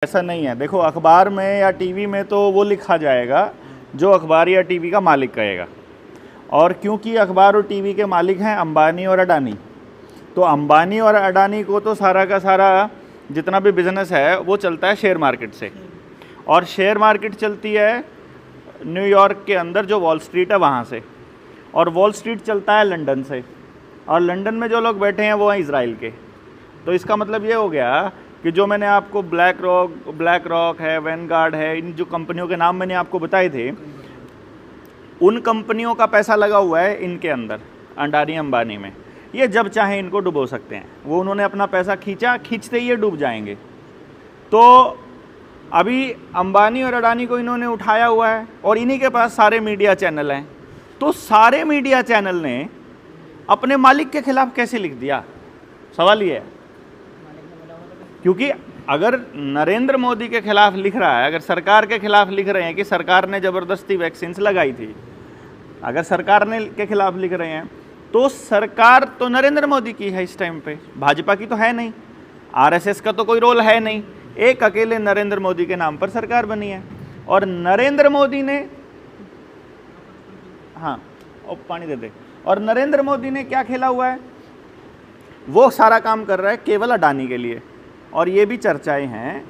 ऐसा नहीं है। देखो, अखबार में या टीवी में तो वो लिखा जाएगा जो अखबार या टीवी का मालिक कहेगा, और क्योंकि अखबार और टीवी के मालिक हैं अंबानी और अडानी, तो अंबानी और अडानी को तो सारा का सारा जितना भी बिजनेस है वो चलता है शेयर मार्केट से, और शेयर मार्केट चलती है न्यूयॉर्क के अंदर जो वॉल स्ट्रीट है वहाँ से, और वॉल स्ट्रीट चलता है लंदन से, और लंदन में जो लोग बैठे हैं वो हैं इजराइल के। तो इसका मतलब ये हो गया कि जो मैंने आपको ब्लैक रॉक है, वैनगार्ड है, इन जो कंपनियों के नाम मैंने आपको बताए थे, उन कंपनियों का पैसा लगा हुआ है इनके अंदर, अडानी अंबानी में। ये जब चाहे इनको डुबो सकते हैं। वो उन्होंने अपना पैसा खींचते ही ये डूब जाएंगे। तो अभी अंबानी और अडानी को इन्होंने उठाया हुआ है, और इन्हीं के पास सारे मीडिया चैनल हैं। तो सारे मीडिया चैनल ने अपने मालिक के खिलाफ कैसे लिख दिया? सवाल ये है, क्योंकि अगर नरेंद्र मोदी के खिलाफ लिख रहा है, अगर सरकार के खिलाफ लिख रहे हैं कि सरकार ने ज़बरदस्ती वैक्सीन लगाई थी, अगर सरकार ने के खिलाफ लिख रहे हैं, तो सरकार तो नरेंद्र मोदी की है इस टाइम पे, भाजपा की तो है नहीं, आरएसएस का तो कोई रोल है नहीं, एक अकेले नरेंद्र मोदी के नाम पर सरकार बनी है। और नरेंद्र मोदी ने, हाँ पानी दे दे, और नरेंद्र मोदी ने क्या खेला हुआ है? वो सारा काम कर रहा है केवल अडानी के लिए। और ये भी चर्चाएं हैं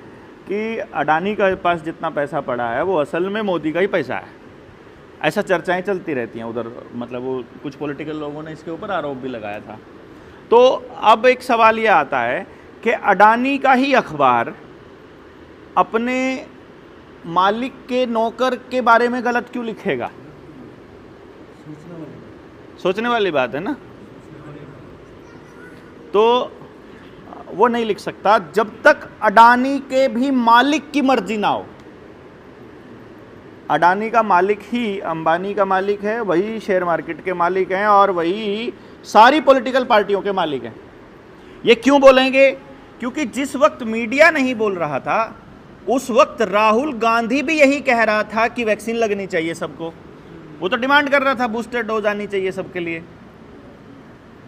कि अडानी के पास जितना पैसा पड़ा है वो असल में मोदी का ही पैसा है। ऐसा चर्चाएं चलती रहती हैं उधर, मतलब वो कुछ पॉलिटिकल लोगों ने इसके ऊपर आरोप भी लगाया था। तो अब एक सवाल ये आता है कि अडानी का ही अखबार अपने मालिक के नौकर के बारे में गलत क्यों लिखेगा? सोचने वाली बात है ना। तो वो नहीं लिख सकता जब तक अडानी के भी मालिक की मर्जी ना हो। अडानी का मालिक ही अंबानी का मालिक है, वही शेयर मार्केट के मालिक हैं, और वही सारी पॉलिटिकल पार्टियों के मालिक हैं। ये क्यों बोलेंगे? क्योंकि जिस वक्त मीडिया नहीं बोल रहा था उस वक्त राहुल गांधी भी यही कह रहा था कि वैक्सीन लगनी चाहिए सबको। वो तो डिमांड कर रहा था बूस्टर डोज आनी चाहिए सबके लिए,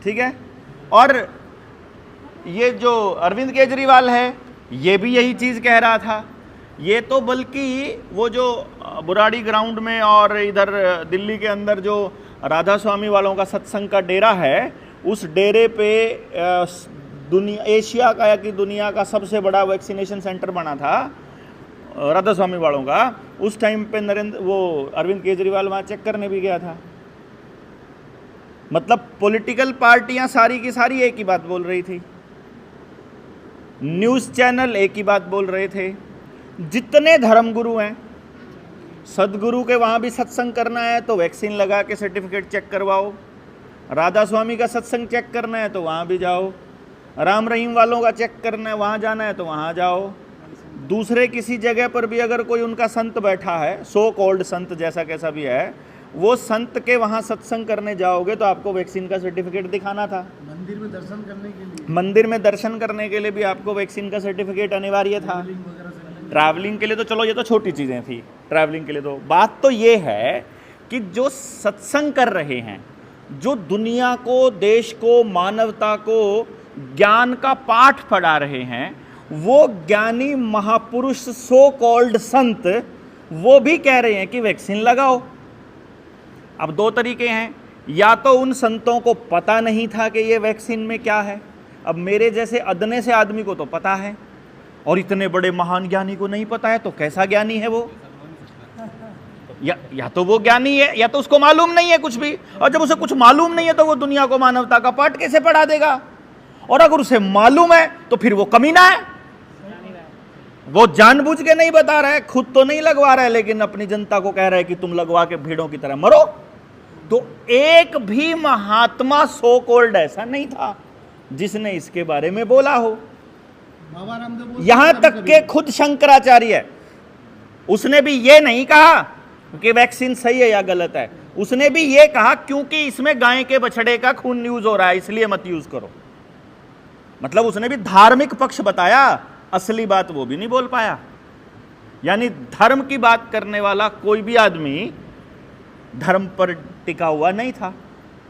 ठीक है। और ये जो अरविंद केजरीवाल है ये भी यही चीज़ कह रहा था। ये तो बल्कि वो जो बुराड़ी ग्राउंड में और इधर दिल्ली के अंदर जो राधा स्वामी वालों का सत्संग का डेरा है, उस डेरे पे एशिया का या कि दुनिया का सबसे बड़ा वैक्सीनेशन सेंटर बना था राधा स्वामी वालों का। उस टाइम पे अरविंद केजरीवाल वहाँ चेक करने भी गया था। मतलब पॉलिटिकल पार्टियां सारी की सारी एक ही बात बोल रही थी, न्यूज़ चैनल एक ही बात बोल रहे थे। जितने धर्मगुरु हैं, सदगुरु के वहाँ भी सत्संग करना है तो वैक्सीन लगा के सर्टिफिकेट चेक करवाओ, राधा स्वामी का सत्संग चेक करना है तो वहाँ भी जाओ, राम रहीम वालों का चेक करना है, वहाँ जाना है तो वहाँ जाओ। दूसरे किसी जगह पर भी अगर कोई उनका संत बैठा है, सो कॉल्ड संत जैसा कैसा भी है, वो संत के वहाँ सत्संग करने जाओगे तो आपको वैक्सीन का सर्टिफिकेट दिखाना था। मंदिर में दर्शन करने के लिए भी आपको वैक्सीन का सर्टिफिकेट अनिवार्य था। ट्रैवलिंग के लिए तो चलो ये तो छोटी चीज़ें थी, ट्रैवलिंग के लिए तो बात तो ये है कि जो सत्संग कर रहे हैं, जो दुनिया को, देश को, मानवता को ज्ञान का पाठ पढ़ा रहे हैं, वो ज्ञानी महापुरुष सो कॉल्ड संत वो भी कह रहे हैं कि वैक्सीन लगाओ। अब दो तरीके हैं, या तो उन संतों को पता नहीं था कि ये वैक्सीन में क्या है। अब मेरे जैसे अदने से आदमी को तो पता है, और इतने बड़े महान ज्ञानी को नहीं पता है, तो कैसा ज्ञानी है वो? या तो वो ज्ञानी है या तो उसको मालूम नहीं है कुछ भी, और जब उसे कुछ मालूम नहीं है तो वो दुनिया को मानवता का पाठ कैसे पढ़ा देगा? और अगर उसे मालूम है तो फिर वो कमीना है, वो जानबूझ के नहीं बता रहा है, खुद तो नहीं लगवा रहा है, लेकिन अपनी जनता को कह रहा है कि तुम लगवा के भीड़ों की तरह मरो। तो एक भी महात्मा सो कॉल्ड ऐसा नहीं था जिसने इसके बारे में बोला हो। यहां तक के खुद शंकराचार्य, उसने भी ये नहीं कहा कि वैक्सीन सही है या गलत है, उसने भी ये कहा क्योंकि इसमें गाय के बछड़े का खून यूज हो रहा है इसलिए मत यूज करो। मतलब उसने भी धार्मिक पक्ष बताया, असली बात वो भी नहीं बोल पाया। यानी धर्म की बात करने वाला कोई भी आदमी धर्म पर टिका हुआ नहीं था।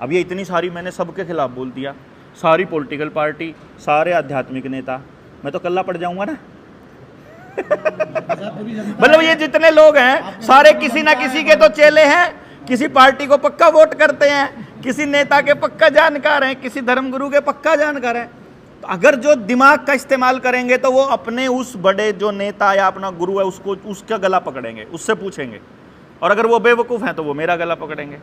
अब ये इतनी सारी मैंने सबके खिलाफ बोल दिया, सारी पॉलिटिकल पार्टी, सारे आध्यात्मिक नेता, मैं तो कल्ला पड़ जाऊंगा ना। मतलब ये जितने लोग हैं सारे किसी ना किसी के तो चेले हैं, किसी पार्टी को पक्का वोट करते हैं, किसी नेता के पक्का जानकार हैं, किसी धर्मगुरु के पक्का जानकार हैं। तो अगर जो दिमाग का इस्तेमाल करेंगे तो वो अपने उस बड़े जो नेता या अपना गुरु है उसको उसका गला पकड़ेंगे, उससे पूछेंगे, और अगर वो बेवकूफ़ हैं तो वो मेरा गला पकड़ेंगे,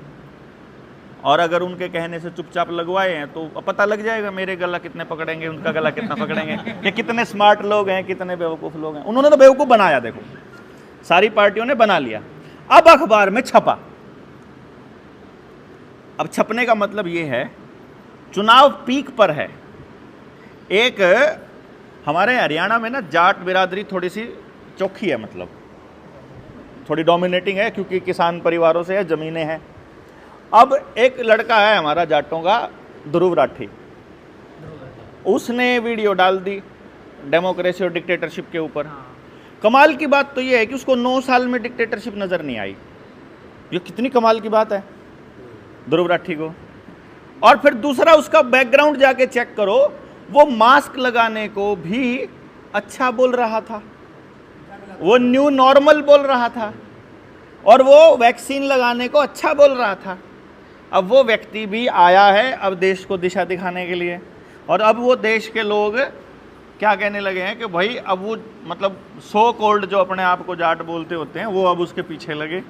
और अगर उनके कहने से चुपचाप लगवाए हैं तो अब पता लग जाएगा मेरे गला कितने पकड़ेंगे, उनका गला कितना पकड़ेंगे, कि कितने स्मार्ट लोग हैं, कितने बेवकूफ़ लोग हैं। उन्होंने तो बेवकूफ़ बनाया, देखो सारी पार्टियों ने बना लिया। अब अखबार में छपा। अब छपने का मतलब ये है चुनाव पीक पर है। एक हमारे हरियाणा में ना जाट बिरादरी थोड़ी सी चौखी है, मतलब थोड़ी डोमिनेटिंग है, क्योंकि किसान परिवारों से है, ज़मीनें हैं। अब एक लड़का है हमारा जाटों का, ध्रुव राठी, उसने वीडियो डाल दी डेमोक्रेसी और डिक्टेटरशिप के ऊपर। कमाल की बात तो ये है कि उसको 9 साल में डिक्टेटरशिप नज़र नहीं आई। ये कितनी कमाल की बात है ध्रुव राठी को। और फिर दूसरा उसका बैकग्राउंड जाके चेक करो, वो मास्क लगाने को भी अच्छा बोल रहा था, वो न्यू नॉर्मल बोल रहा था, और वो वैक्सीन लगाने को अच्छा बोल रहा था। अब वो व्यक्ति भी आया है अब देश को दिशा दिखाने के लिए, और अब वो देश के लोग क्या कहने लगे हैं कि भाई अब वो मतलब सो कॉल्ड जो अपने आप को जाट बोलते होते हैं वो अब उसके पीछे लगे।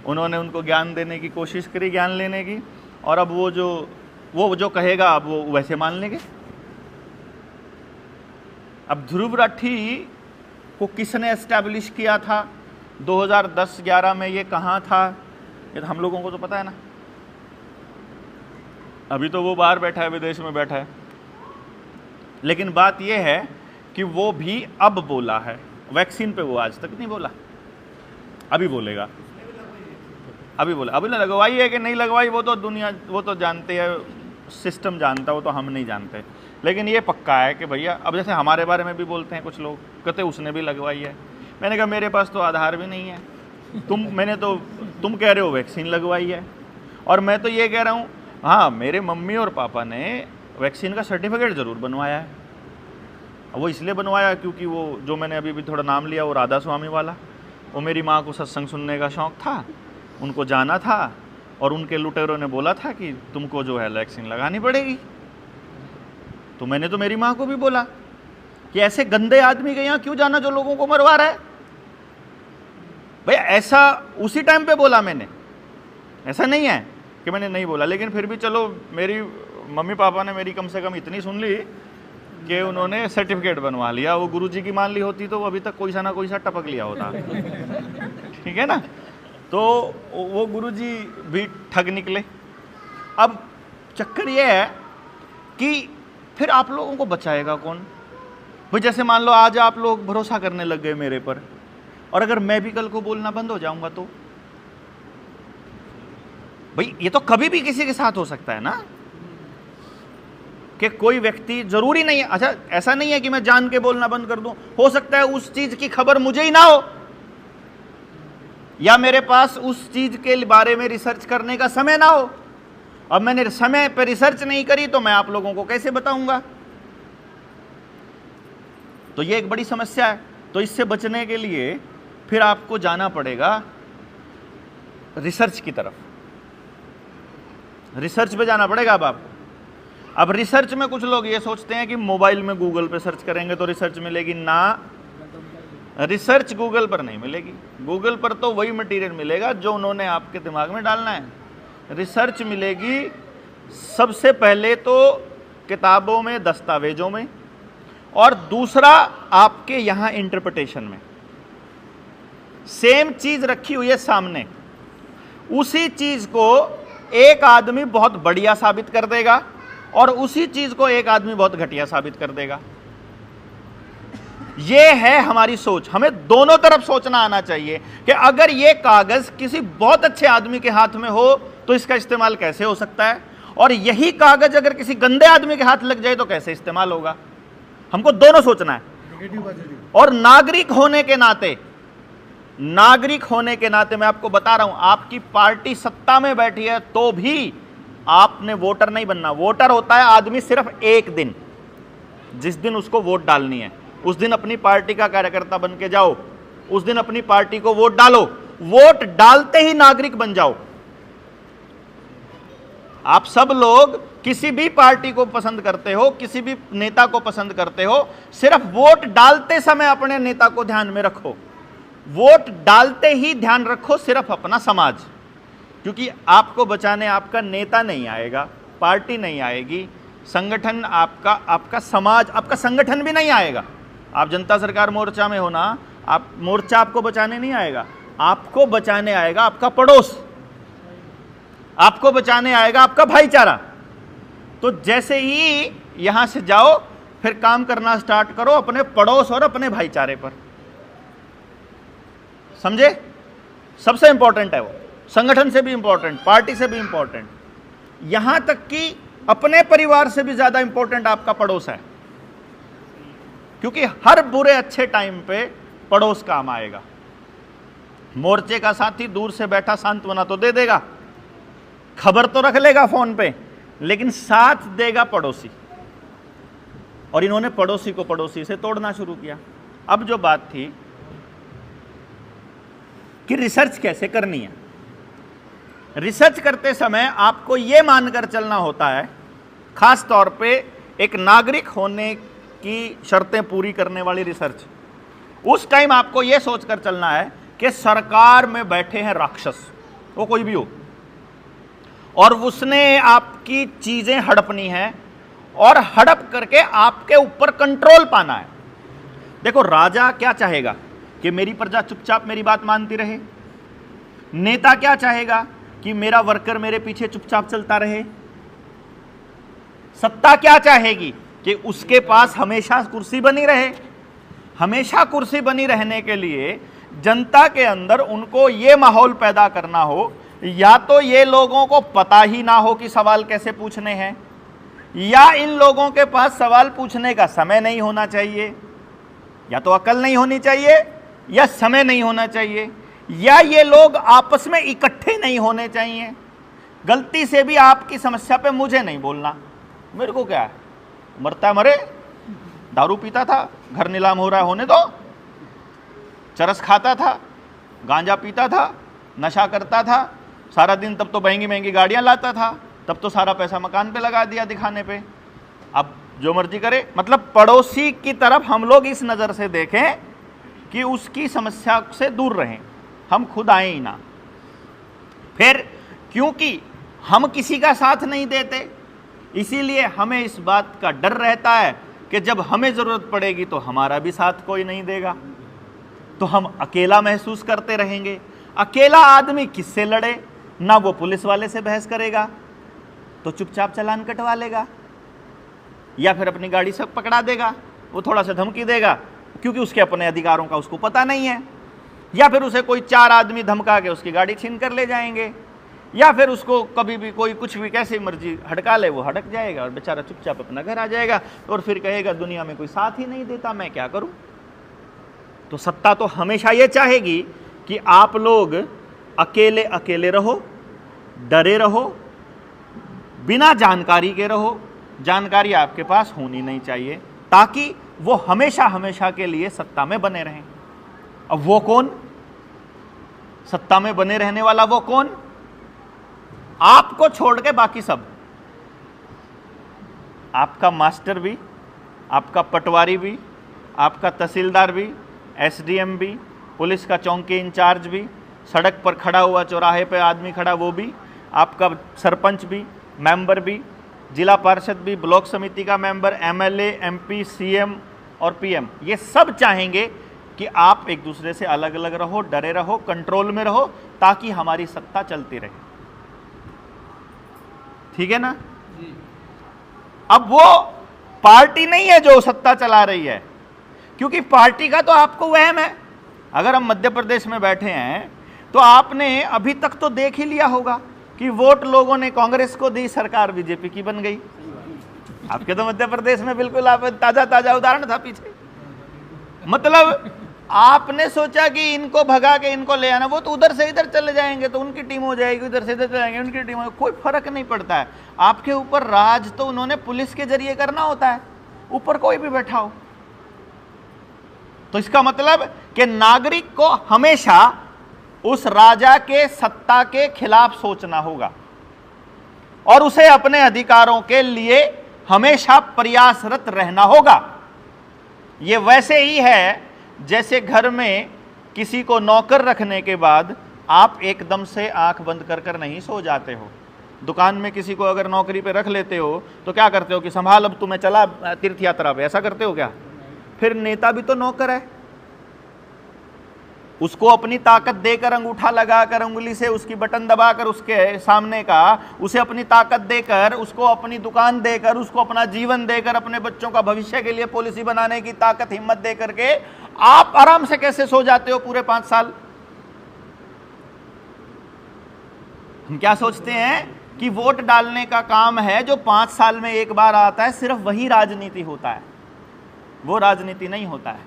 उन्होंने उनको ज्ञान देने की कोशिश करी, ज्ञान लेने की, और अब वो जो कहेगा अब वो वैसे मान लेंगे। अब ध्रुव राठी को किसने एस्टैब्लिश किया था 2010-11 में, ये कहाँ था, ये तो हम लोगों को तो पता है ना। अभी तो वो बाहर बैठा है, विदेश में बैठा है, लेकिन बात ये है कि वो भी अब बोला है। वैक्सीन पे वो आज तक नहीं बोला, अभी बोलेगा, अभी बोला। अभी लगवाई है कि नहीं लगवाई वो तो दुनिया, वो तो जानते हैं, सिस्टम जानता, वो तो हम नहीं जानते। लेकिन ये पक्का है कि भैया, अब जैसे हमारे बारे में भी बोलते हैं कुछ लोग, कहते उसने भी लगवाई है। मैंने कहा मेरे पास तो आधार भी नहीं है, तुम कह रहे हो वैक्सीन लगवाई है, और मैं तो ये कह रहा हूँ हाँ मेरे मम्मी और पापा ने वैक्सीन का सर्टिफिकेट ज़रूर बनवाया है। वो इसलिए बनवाया क्योंकि वो जो मैंने अभी भी थोड़ा नाम लिया, वो राधा स्वामी वाला, वो मेरी माँ को सत्संग सुनने का शौक़ था, उनको जाना था, और उनके लुटेरों ने बोला था कि तुमको जो है वैक्सीन लगानी पड़ेगी। तो मैंने तो मेरी माँ को भी बोला कि ऐसे गंदे आदमी के यहाँ क्यों जाना जो लोगों को मरवा रहा है। भैया ऐसा उसी टाइम पे बोला मैंने, ऐसा नहीं है कि मैंने नहीं बोला, लेकिन फिर भी चलो मेरी मम्मी पापा ने मेरी कम से कम इतनी सुन ली कि उन्होंने सर्टिफिकेट बनवा लिया। वो गुरुजी की मान ली होती तो अभी तक कोई ना कोई सा टपक लिया होता। ठीक है ना, तो वो गुरुजी भी ठग निकले। अब चक्कर ये है कि फिर आप लोगों को बचाएगा कौन। भाई जैसे मान लो आज आप लोग भरोसा करने लग गए मेरे पर, और अगर मैं भी कल को बोलना बंद हो जाऊंगा तो भाई ये तो कभी भी किसी के साथ हो सकता है ना, कि कोई व्यक्ति, जरूरी नहीं है, अच्छा ऐसा नहीं है कि मैं जान के बोलना बंद कर दूं, हो सकता है उस चीज की खबर मुझे ही ना हो, या मेरे पास उस चीज के बारे में रिसर्च करने का समय ना हो। अब मैंने समय पर रिसर्च नहीं करी तो मैं आप लोगों को कैसे बताऊंगा। तो ये एक बड़ी समस्या है। तो इससे बचने के लिए फिर आपको जाना पड़ेगा रिसर्च की तरफ, रिसर्च पे जाना पड़ेगा अब आपको। अब रिसर्च में कुछ लोग ये सोचते हैं कि मोबाइल में गूगल पे सर्च करेंगे तो रिसर्च मिलेगी, ना, रिसर्च गूगल पर नहीं मिलेगी। गूगल पर तो वही मटेरियल मिलेगा जो उन्होंने आपके दिमाग में डालना है। रिसर्च मिलेगी सबसे पहले तो किताबों में, दस्तावेजों में, और दूसरा आपके यहाँ इंटरप्रिटेशन में। सेम चीज रखी हुई है सामने, उसी चीज को एक आदमी बहुत बढ़िया साबित कर देगा और उसी चीज को एक आदमी बहुत घटिया साबित कर देगा। यह है हमारी सोच। हमें दोनों तरफ सोचना आना चाहिए कि अगर यह कागज किसी बहुत अच्छे आदमी के हाथ में हो तो इसका इस्तेमाल कैसे हो सकता है, और यही कागज अगर किसी गंदे आदमी के हाथ लग जाए तो कैसे इस्तेमाल होगा। हमको दोनों सोचना है। और नागरिक होने के नाते मैं आपको बता रहा हूं, आपकी पार्टी सत्ता में बैठी है तो भी आपने वोटर नहीं बनना। वोटर होता है आदमी सिर्फ एक दिन, जिस दिन उसको वोट डालनी है, उस दिन अपनी पार्टी का कार्यकर्ता बन के जाओ, उस दिन अपनी पार्टी को वोट डालो, वोट डालते ही नागरिक बन जाओ। आप सब लोग किसी भी पार्टी को पसंद करते हो, किसी भी नेता को पसंद करते हो, सिर्फ वोट डालते समय अपने नेता को ध्यान में रखो। वोट डालते ही ध्यान रखो सिर्फ अपना समाज, क्योंकि आपको बचाने आपका नेता नहीं आएगा, पार्टी नहीं आएगी, संगठन आपका समाज, आपका संगठन भी नहीं आएगा। आप जनता सरकार मोर्चा में हो ना, आप मोर्चा आपको बचाने नहीं आएगा, आपको बचाने आएगा आपका पड़ोस, आपको बचाने आएगा आपका भाईचारा। तो जैसे ही यहां से जाओ फिर काम करना स्टार्ट करो अपने पड़ोस और अपने भाईचारे पर, समझे? सबसे इंपॉर्टेंट है वो, संगठन से भी इंपॉर्टेंट, पार्टी से भी इंपॉर्टेंट, यहां तक कि अपने परिवार से भी ज्यादा इंपॉर्टेंट आपका पड़ोस है, क्योंकि हर बुरे अच्छे टाइम पे पड़ोस काम आएगा। मोर्चे का साथी दूर से बैठा सांत्वना तो दे देगा, खबर तो रख लेगा फोन पे, लेकिन साथ देगा पड़ोसी। और इन्होंने पड़ोसी को पड़ोसी से तोड़ना शुरू किया। अब जो बात थी कि रिसर्च कैसे करनी है, रिसर्च करते समय आपको यह मानकर चलना होता है, खास तौर पे एक नागरिक होने की शर्तें पूरी करने वाली रिसर्च, उस टाइम आपको यह सोचकर चलना है कि सरकार में बैठे हैं राक्षस, वो कोई भी हो, और उसने आपकी चीजें हड़पनी है और हड़प करके आपके ऊपर कंट्रोल पाना है। देखो, राजा क्या चाहेगा कि मेरी प्रजा चुपचाप मेरी बात मानती रहे, नेता क्या चाहेगा कि मेरा वर्कर मेरे पीछे चुपचाप चलता रहे, सत्ता क्या चाहेगी कि उसके पास हमेशा कुर्सी बनी रहे। हमेशा कुर्सी बनी रहने के लिए जनता के अंदर उनको ये माहौल पैदा करना हो, या तो ये लोगों को पता ही ना हो कि सवाल कैसे पूछने हैं, या इन लोगों के पास सवाल पूछने का समय नहीं होना चाहिए, या तो अकल नहीं होनी चाहिए या समय नहीं होना चाहिए, या ये लोग आपस में इकट्ठे नहीं होने चाहिए। गलती से भी आपकी समस्या पे मुझे नहीं बोलना, मेरे को क्या है, मरता मरे, दारू पीता था, घर नीलाम हो रहा है होने दो, चरस खाता था, गांजा पीता था, नशा करता था सारा दिन, तब तो महंगी महंगी गाड़ियां लाता था, तब तो सारा पैसा मकान पे लगा दिया दिखाने पे, अब जो मर्जी करे। मतलब पड़ोसी की तरफ हम लोग इस नज़र से देखें कि उसकी समस्या से दूर रहें, हम खुद आए ही ना। फिर क्योंकि हम किसी का साथ नहीं देते, इसीलिए हमें इस बात का डर रहता है कि जब हमें ज़रूरत पड़ेगी तो हमारा भी साथ कोई नहीं देगा, तो हम अकेला महसूस करते रहेंगे। अकेला आदमी किससे लड़े, ना वो पुलिस वाले से बहस करेगा, तो चुपचाप चालान कटवा लेगा, या फिर अपनी गाड़ी से पकड़ा देगा, वो थोड़ा सा धमकी देगा क्योंकि उसके अपने अधिकारों का उसको पता नहीं है, या फिर उसे कोई 4 आदमी धमका के उसकी गाड़ी छीन कर ले जाएंगे, या फिर उसको कभी भी कोई कुछ भी कैसे मर्जी हड़का ले, वो हड़क जाएगा और बेचारा चुपचाप अपना घर आ जाएगा, और फिर कहेगा दुनिया में कोई साथ ही नहीं देता, मैं क्या करूं। तो सत्ता तो हमेशा ये चाहेगी कि आप लोग अकेले अकेले रहो, डरे रहो, बिना जानकारी के रहो, जानकारी आपके पास होनी नहीं चाहिए, ताकि वो हमेशा हमेशा के लिए सत्ता में बने रहें। अब वो कौन, सत्ता में बने रहने वाला वो कौन? आपको छोड़ के बाकी सब, आपका मास्टर भी, आपका पटवारी भी, आपका तहसीलदार भी, एसडीएम भी, पुलिस का चौकी इंचार्ज भी, सड़क पर खड़ा हुआ चौराहे पे आदमी खड़ा वो भी, आपका सरपंच भी, मेंबर भी, जिला पार्षद भी, ब्लॉक समिति का मेंबर, एमएलए, एमपी, सीएम और पीएम, ये सब चाहेंगे कि आप एक दूसरे से अलग अलग रहो, डरे रहो, कंट्रोल में रहो, ताकि हमारी सत्ता चलती रहे। ठीक है ना? अब वो पार्टी नहीं है जो सत्ता चला रही है, क्योंकि पार्टी का तो आपको वहम है। अगर हम मध्य प्रदेश में बैठे हैं तो आपने अभी तक तो देख ही लिया होगा कि वोट लोगों ने कांग्रेस को दी, सरकार बीजेपी की बन गई। आपके तो मध्य प्रदेश में बिल्कुल आप ताजा ताजा उदाहरण था पीछे। मतलब आपने सोचा कि इनको भगा के इनको ले आना, वो तो उधर से इधर चले जाएंगे तो उनकी टीम हो जाएगी, उधर से इधर चले जाएंगे उनकी टीम हो, कोई फर्क नहीं पड़ता है। आपके ऊपर राज तो उन्होंने पुलिस के जरिए करना होता है, ऊपर कोई भी बैठा हो। तो इसका मतलब कि नागरिक को हमेशा उस राजा के सत्ता के खिलाफ सोचना होगा और उसे अपने अधिकारों के लिए हमेशा प्रयासरत रहना होगा। यह वैसे ही है जैसे घर में किसी को नौकर रखने के बाद आप एकदम से आंख बंद कर कर नहीं सो जाते हो। दुकान में किसी को अगर नौकरी पे रख लेते हो तो क्या करते हो कि संभाल, अब तुम्हें चला तीर्थ यात्रा पे, ऐसा करते हो क्या? फिर नेता भी तो नौकर है, उसको अपनी ताकत देकर, अंगूठा लगाकर, उंगली से उसकी बटन दबाकर उसके सामने का उसे अपनी ताकत देकर, उसको अपनी दुकान देकर, उसको अपना जीवन देकर, अपने बच्चों का भविष्य के लिए पॉलिसी बनाने की ताकत, हिम्मत देकर के आप आराम से कैसे सो जाते हो पूरे 5 साल? हम क्या सोचते हैं कि वोट डालने का काम है जो 5 साल में एक बार आता है, सिर्फ वही राजनीति होता है। वो राजनीति नहीं होता है।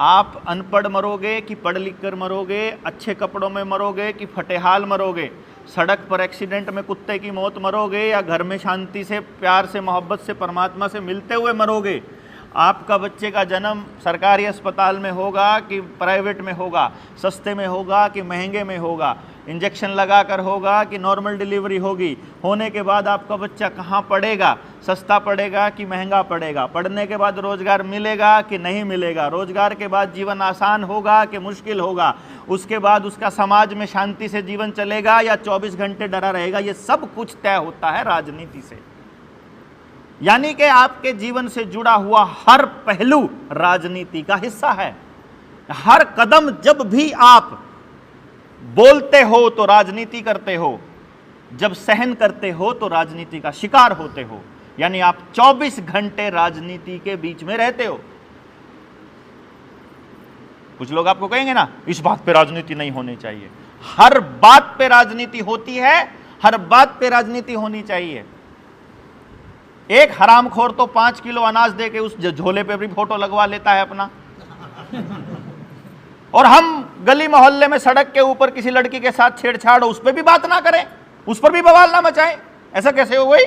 आप अनपढ़ मरोगे कि पढ़ लिख कर मरोगे, अच्छे कपड़ों में मरोगे कि फटेहाल मरोगे, सड़क पर एक्सीडेंट में कुत्ते की मौत मरोगे या घर में शांति से, प्यार से, मोहब्बत से, परमात्मा से मिलते हुए मरोगे, आपका बच्चे का जन्म सरकारी अस्पताल में होगा कि प्राइवेट में होगा, सस्ते में होगा कि महंगे में होगा, इंजेक्शन लगाकर होगा कि नॉर्मल डिलीवरी होगी, होने के बाद आपका बच्चा कहाँ पढ़ेगा, सस्ता पढ़ेगा कि महंगा पढ़ेगा, पढ़ने के बाद रोजगार मिलेगा कि नहीं मिलेगा, रोजगार के बाद जीवन आसान होगा कि मुश्किल होगा, उसके बाद उसका समाज में शांति से जीवन चलेगा या 24 घंटे डरा रहेगा, ये सब कुछ तय होता है राजनीति से। यानी कि आपके जीवन से जुड़ा हुआ हर पहलू राजनीति का हिस्सा है। हर कदम जब भी आप बोलते हो तो राजनीति करते हो, जब सहन करते हो तो राजनीति का शिकार होते हो। यानी आप 24 घंटे राजनीति के बीच में रहते हो। कुछ लोग आपको कहेंगे ना, इस बात पे राजनीति नहीं होनी चाहिए। हर बात पे राजनीति होती है, हर बात पे राजनीति होनी चाहिए। एक हरामखोर तो 5 किलो अनाज दे के उस झोले पे भी फोटो लगवा लेता है अपना, और हम गली मोहल्ले में सड़क के ऊपर किसी लड़की के साथ छेड़छाड़ हो, उस पर भी बात ना करें, उस पर भी बवाल ना मचाएं। ऐसा कैसे हो गई?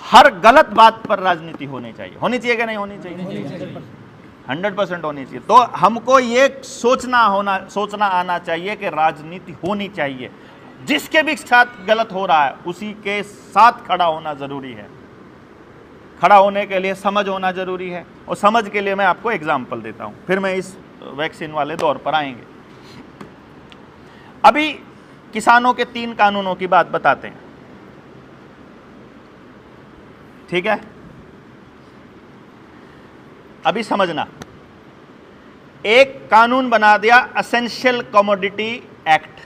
हर गलत बात पर राजनीति होनी चाहिए। होनी चाहिए कि नहीं होनी चाहिए? 100% होनी चाहिए। तो हमको ये सोचना आना चाहिए कि राजनीति होनी चाहिए। जिसके भी साथ गलत हो रहा है उसी के साथ खड़ा होना जरूरी है। खड़ा होने के लिए समझ होना जरूरी है, और समझ के लिए मैं आपको एग्जाम्पल देता हूं, फिर मैं इस वैक्सीन वाले दौर पर आएंगे। अभी किसानों के 3 कानूनों की बात बताते हैं, ठीक है? अभी समझना, एक कानून बना दिया एसेंशियल कमोडिटी एक्ट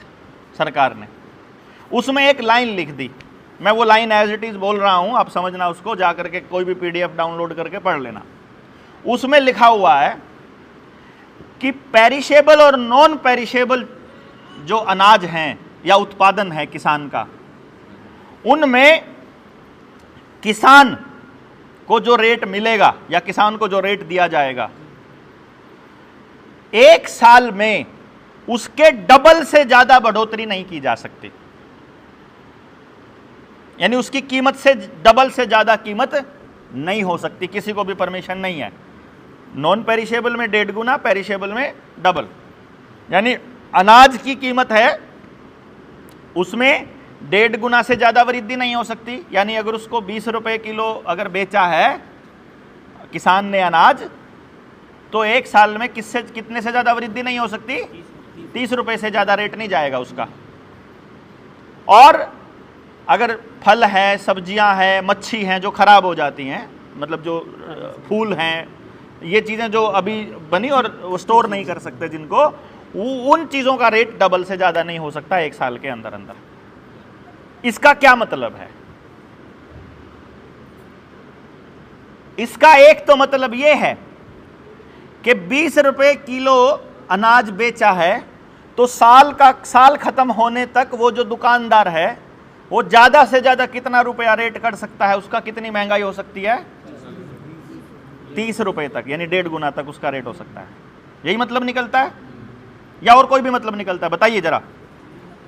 सरकार ने, उसमें एक लाइन लिख दी। मैं वो लाइन एज इट इज बोल रहा हूं, आप समझना, उसको जाकर के कोई भी PDF डाउनलोड करके पढ़ लेना। उसमें लिखा हुआ है कि पेरिशेबल और नॉन पेरिशेबल जो अनाज हैं या उत्पादन है किसान का, उनमें किसान को जो रेट मिलेगा या किसान को जो रेट दिया जाएगा, 1 साल में उसके डबल से ज्यादा बढ़ोतरी नहीं की जा सकती। यानी उसकी कीमत से डबल से ज्यादा कीमत नहीं हो सकती, किसी को भी परमिशन नहीं है। नॉन पेरिशेबल में 1.5 गुना, पेरिशेबल में डबल। यानी अनाज की कीमत है, उसमें 1.5 गुना से ज्यादा वृद्धि नहीं हो सकती। यानी अगर उसको 20 रुपए किलो अगर बेचा है किसान ने अनाज, तो 1 साल में कितने से ज्यादा वृद्धि नहीं हो सकती? 30 रुपए से ज्यादा रेट नहीं जाएगा उसका। और अगर फल है, सब्जियां हैं, मच्छी हैं जो खराब हो जाती हैं, मतलब जो फूल हैं, ये चीजें जो अभी बनी और वो स्टोर नहीं कर सकते जिनको, उन चीजों का रेट डबल से ज्यादा नहीं हो सकता 1 साल के अंदर अंदर। इसका क्या मतलब है? इसका एक तो मतलब ये है कि 20 रुपए किलो अनाज बेचा है, तो साल खत्म होने तक वो जो दुकानदार है वो ज्यादा से ज्यादा कितना रुपया रेट कर सकता है? उसका कितनी महंगाई हो सकती है? 30 रुपए तक, यानी 1.5 गुना तक उसका रेट हो सकता है। यही मतलब निकलता है या और कोई भी मतलब निकलता है? बताइए जरा,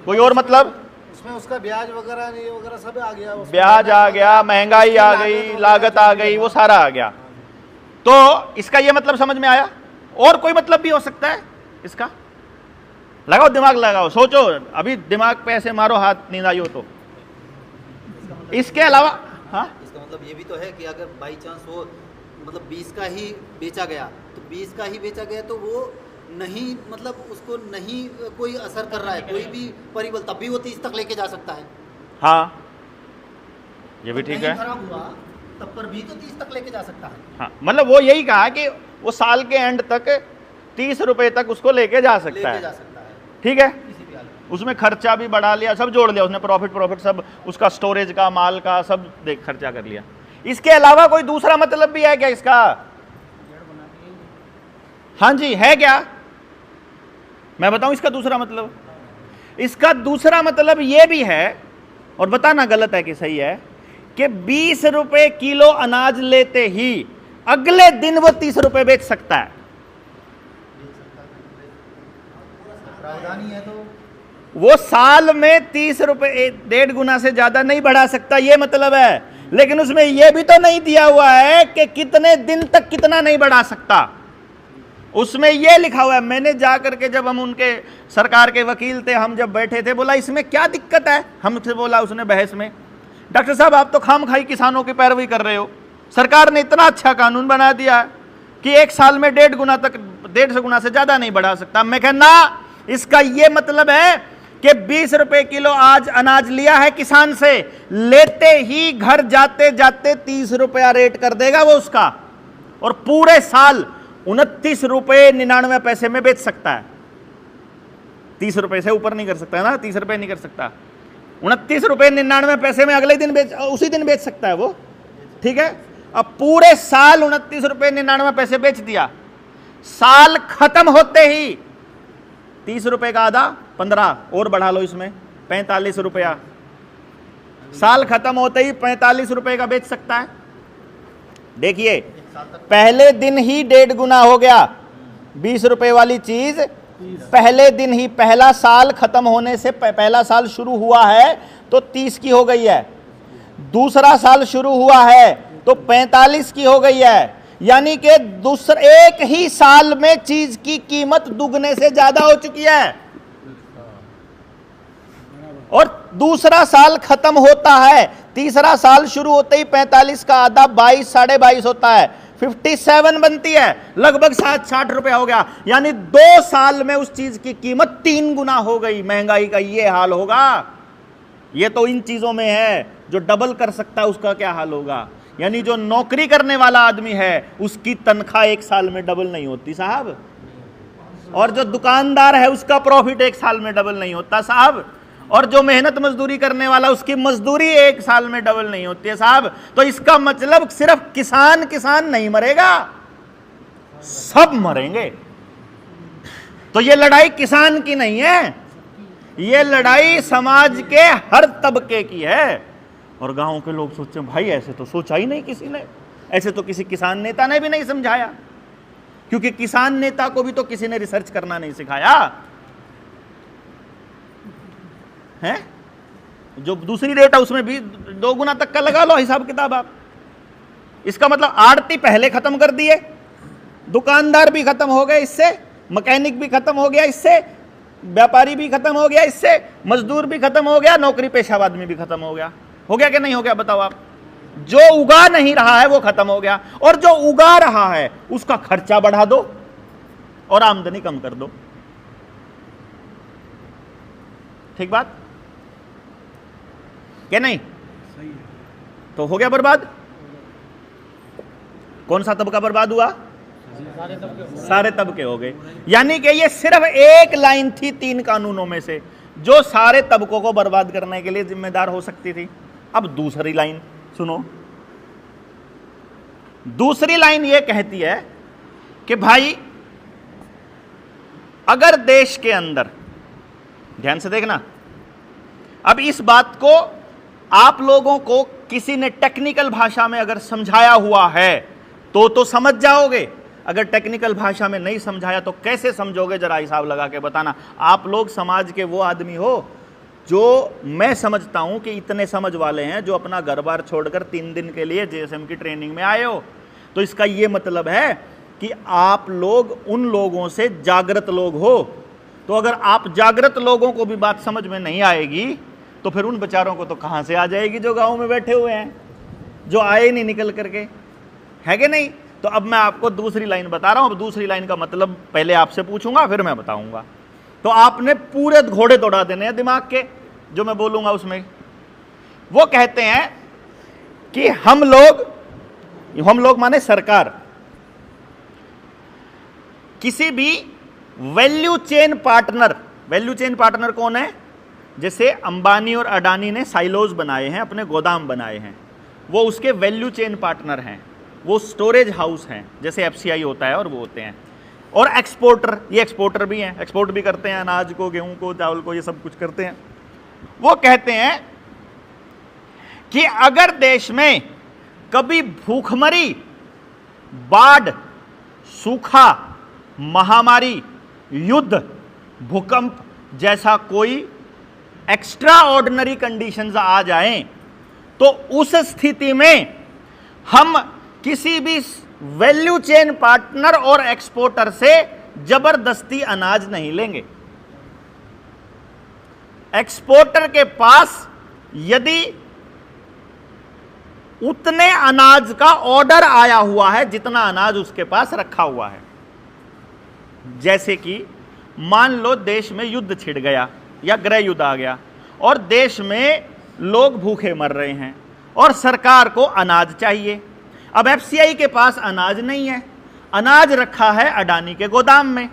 कोई और मतलब? इसमें उसका ब्याज वगैरह सब आ गया, ब्याज आ गया, महंगाई आ गई, लागत आ गई, वो सारा आ गया। तो इसका ये मतलब समझ में आया। और कोई मतलब भी हो सकता है इसका, लगाओ दिमाग लगाओ, सोचो, अभी दिमाग पे ऐसे मारो हाथ, नींद आई हो तो। इसके अलावा हाँ, इसका मतलब ये भी तो है कि अगर बाई चांस वो मतलब 20 का ही बेचा गया, तो 20 का ही बेचा गया तो वो नहीं, मतलब उसको नहीं कोई असर कर रहा है कोई भी परिबल, तब भी वो 30 तक लेके जा सकता है। हाँ ये भी ठीक नहीं है। खराब हुआ तब पर भी तो 30 तक लेके जा सकता है। हाँ मतलब वो यही कहा कि वो साल के एंड तक 30 रुपए तक उसको लेके जा सकता लेके है, जा सकता है ठीक है। किसी भी हालत में। उसमें खर्चा भी बढ़ा लिया, सब जोड़ लिया उसने, प्रॉफिट सब, उसका स्टोरेज का, माल का, सब देख खर्चा कर लिया। इसके अलावा कोई दूसरा मतलब भी है क्या इसका? हाँ जी, है क्या? मैं बताऊं इसका दूसरा मतलब? इसका दूसरा मतलब यह भी है, और बताना गलत है कि सही है, कि 20 रुपए किलो अनाज लेते ही अगले दिन वो 30 रुपए बेच सकता है। प्रावधान ही है तो वो साल में 30 रुपए 1.5 गुना से ज्यादा नहीं बढ़ा सकता, ये मतलब है। लेकिन उसमें यह भी तो नहीं दिया हुआ है कि कितने दिन तक कितना नहीं बढ़ा सकता। उसमें यह लिखा हुआ है। मैंने जाकर के, जब हम उनके सरकार के वकील थे, हम जब बैठे थे, बोला इसमें क्या दिक्कत है? हमसे बोला उसने बहस में, डॉक्टर साहब आप तो खामखाई किसानों की पैरवी कर रहे हो, सरकार ने इतना अच्छा कानून बना दिया कि 1 साल में 1.5 गुना तक, 1.5 गुना से ज्यादा नहीं बढ़ा सकता। मैं कहना इसका यह मतलब है कि 20 रुपए किलो आज अनाज लिया है किसान से, लेते ही घर जाते जाते 30 रुपया रेट कर देगा वो उसका, और पूरे साल 29 रुपए 99 पैसे में बेच सकता है। 30 रुपए से ऊपर नहीं कर सकता है ना, 30 रुपए नहीं कर सकता, 29 रुपए 99 पैसे में अगले दिन उसी दिन बेच सकता है वो, ठीक है। अब पूरे साल 29 रुपए 99 पैसे बेच दिया, साल खत्म होते ही 30 रुपए का आधा 15 और बढ़ा लो इसमें 45 रुपया, साल खत्म होते ही 45 रुपए का बेच सकता है। देखिए पहले दिन ही 1.5 गुना हो गया। 20 रुपए वाली चीज पहले दिन ही, पहला साल खत्म होने से पहला साल शुरू हुआ है तो 30 की हो गई है, दूसरा साल शुरू हुआ है तो 45 की हो गई है। यानी कि दूसरे एक ही साल में चीज की कीमत दुगने से ज्यादा हो चुकी है, और दूसरा साल खत्म होता है, तीसरा साल शुरू होते ही 45 का आधा 22 साढ़े 22 होता है, 57 बनती है, लगभग 60 रुपया हो गया। यानी 2 साल में उस चीज की कीमत 3 गुना हो गई। महंगाई का ये हाल होगा। ये तो इन चीजों में है, जो डबल कर सकता है उसका क्या हाल होगा। यानी जो नौकरी करने वाला आदमी है उसकी तनख्वाह 1 साल में डबल नहीं होती साहब, और जो दुकानदार है उसका प्रॉफिट 1 साल में डबल नहीं होता साहब, और जो मेहनत मजदूरी करने वाला उसकी मजदूरी 1 साल में डबल नहीं होती है साहब। तो इसका मतलब सिर्फ किसान नहीं मरेगा, सब मरेंगे। तो ये लड़ाई किसान की नहीं है, ये लड़ाई समाज के हर तबके की है। और गांव के लोग सोचते हैं भाई ऐसे तो सोचा ही नहीं किसी ने, ऐसे तो किसी किसान नेता ने भी नहीं समझाया, क्योंकि किसान नेता को भी तो किसी ने रिसर्च करना नहीं सिखाया है। जो दूसरी रेट है उसमें भी 2 गुना तक का लगा लो हिसाब किताब आप। इसका मतलब आड़ती पहले खत्म कर दिए, दुकानदार भी खत्म हो गए इससे, मैकेनिक भी खत्म हो गया इससे, व्यापारी भी खत्म हो गया इससे, मजदूर भी खत्म हो गया, नौकरी पेशा आदमी भी खत्म हो गया कि नहीं हो गया बताओ आप। जो उगा नहीं रहा है वो खत्म हो गया, और जो उगा रहा है उसका खर्चा बढ़ा दो और आमदनी कम कर दो। ठीक बात क्या नहीं? तो हो गया बर्बाद। कौन सा तबका बर्बाद हुआ? सारे तबके हो गए। यानी कि ये सिर्फ एक लाइन थी 3 कानूनों में से जो सारे तबकों को बर्बाद करने के लिए जिम्मेदार हो सकती थी। अब दूसरी लाइन सुनो। दूसरी लाइन ये कहती है कि भाई अगर देश के अंदर, ध्यान से देखना, अब इस बात को आप लोगों को किसी ने टेक्निकल भाषा में अगर समझाया हुआ है तो समझ जाओगे। अगर टेक्निकल भाषा में नहीं समझाया तो कैसे समझोगे, जरा हिसाब लगा के बताना। आप लोग समाज के वो आदमी हो जो मैं समझता हूं कि इतने समझ वाले हैं, जो अपना घर बार छोड़कर 3 दिन के लिए जेएसएम की ट्रेनिंग में आए हो। तो इसका ये मतलब है कि आप लोग उन लोगों से जागृत लोग हो। तो अगर आप जागृत लोगों को भी बात समझ में नहीं आएगी तो फिर उन बेचारों को तो कहां से आ जाएगी जो गांव में बैठे हुए हैं, जो आए नहीं निकल करके, है कि नहीं। तो अब मैं आपको दूसरी लाइन बता रहा हूं। अब दूसरी लाइन का मतलब पहले आपसे पूछूंगा फिर मैं बताऊंगा। तो आपने पूरे घोड़े दौड़ा देने हैं दिमाग के, जो मैं बोलूंगा उसमें। वो कहते हैं कि हम लोग माने सरकार, किसी भी वैल्यू चेन पार्टनर कौन है? जैसे अंबानी और अडानी ने साइलोज बनाए हैं, अपने गोदाम बनाए हैं, वो उसके वैल्यू चेन पार्टनर हैं, वो स्टोरेज हाउस हैं, जैसे एफसीआई होता है और वो होते हैं। और एक्सपोर्टर, ये एक्सपोर्टर भी हैं, एक्सपोर्ट भी करते हैं अनाज को, गेहूं को, चावल को, ये सब कुछ करते हैं। वो कहते हैं कि अगर देश में कभी भूखमरी, बाढ़, सूखा, महामारी, युद्ध, भूकंप जैसा कोई एक्स्ट्रा ऑर्डिनरी कंडीशंस आ जाएं, तो उस स्थिति में हम किसी भी वैल्यू चेन पार्टनर और एक्सपोर्टर से जबरदस्ती अनाज नहीं लेंगे। एक्सपोर्टर के पास यदि उतने अनाज का ऑर्डर आया हुआ है जितना अनाज उसके पास रखा हुआ है, जैसे कि मान लो देश में युद्ध छिड़ गया या गृह युद्ध आ गया और देश में लोग भूखे मर रहे हैं और सरकार को अनाज चाहिए। अब एफसीआई के पास अनाज नहीं है, अनाज रखा है अडानी के गोदाम में।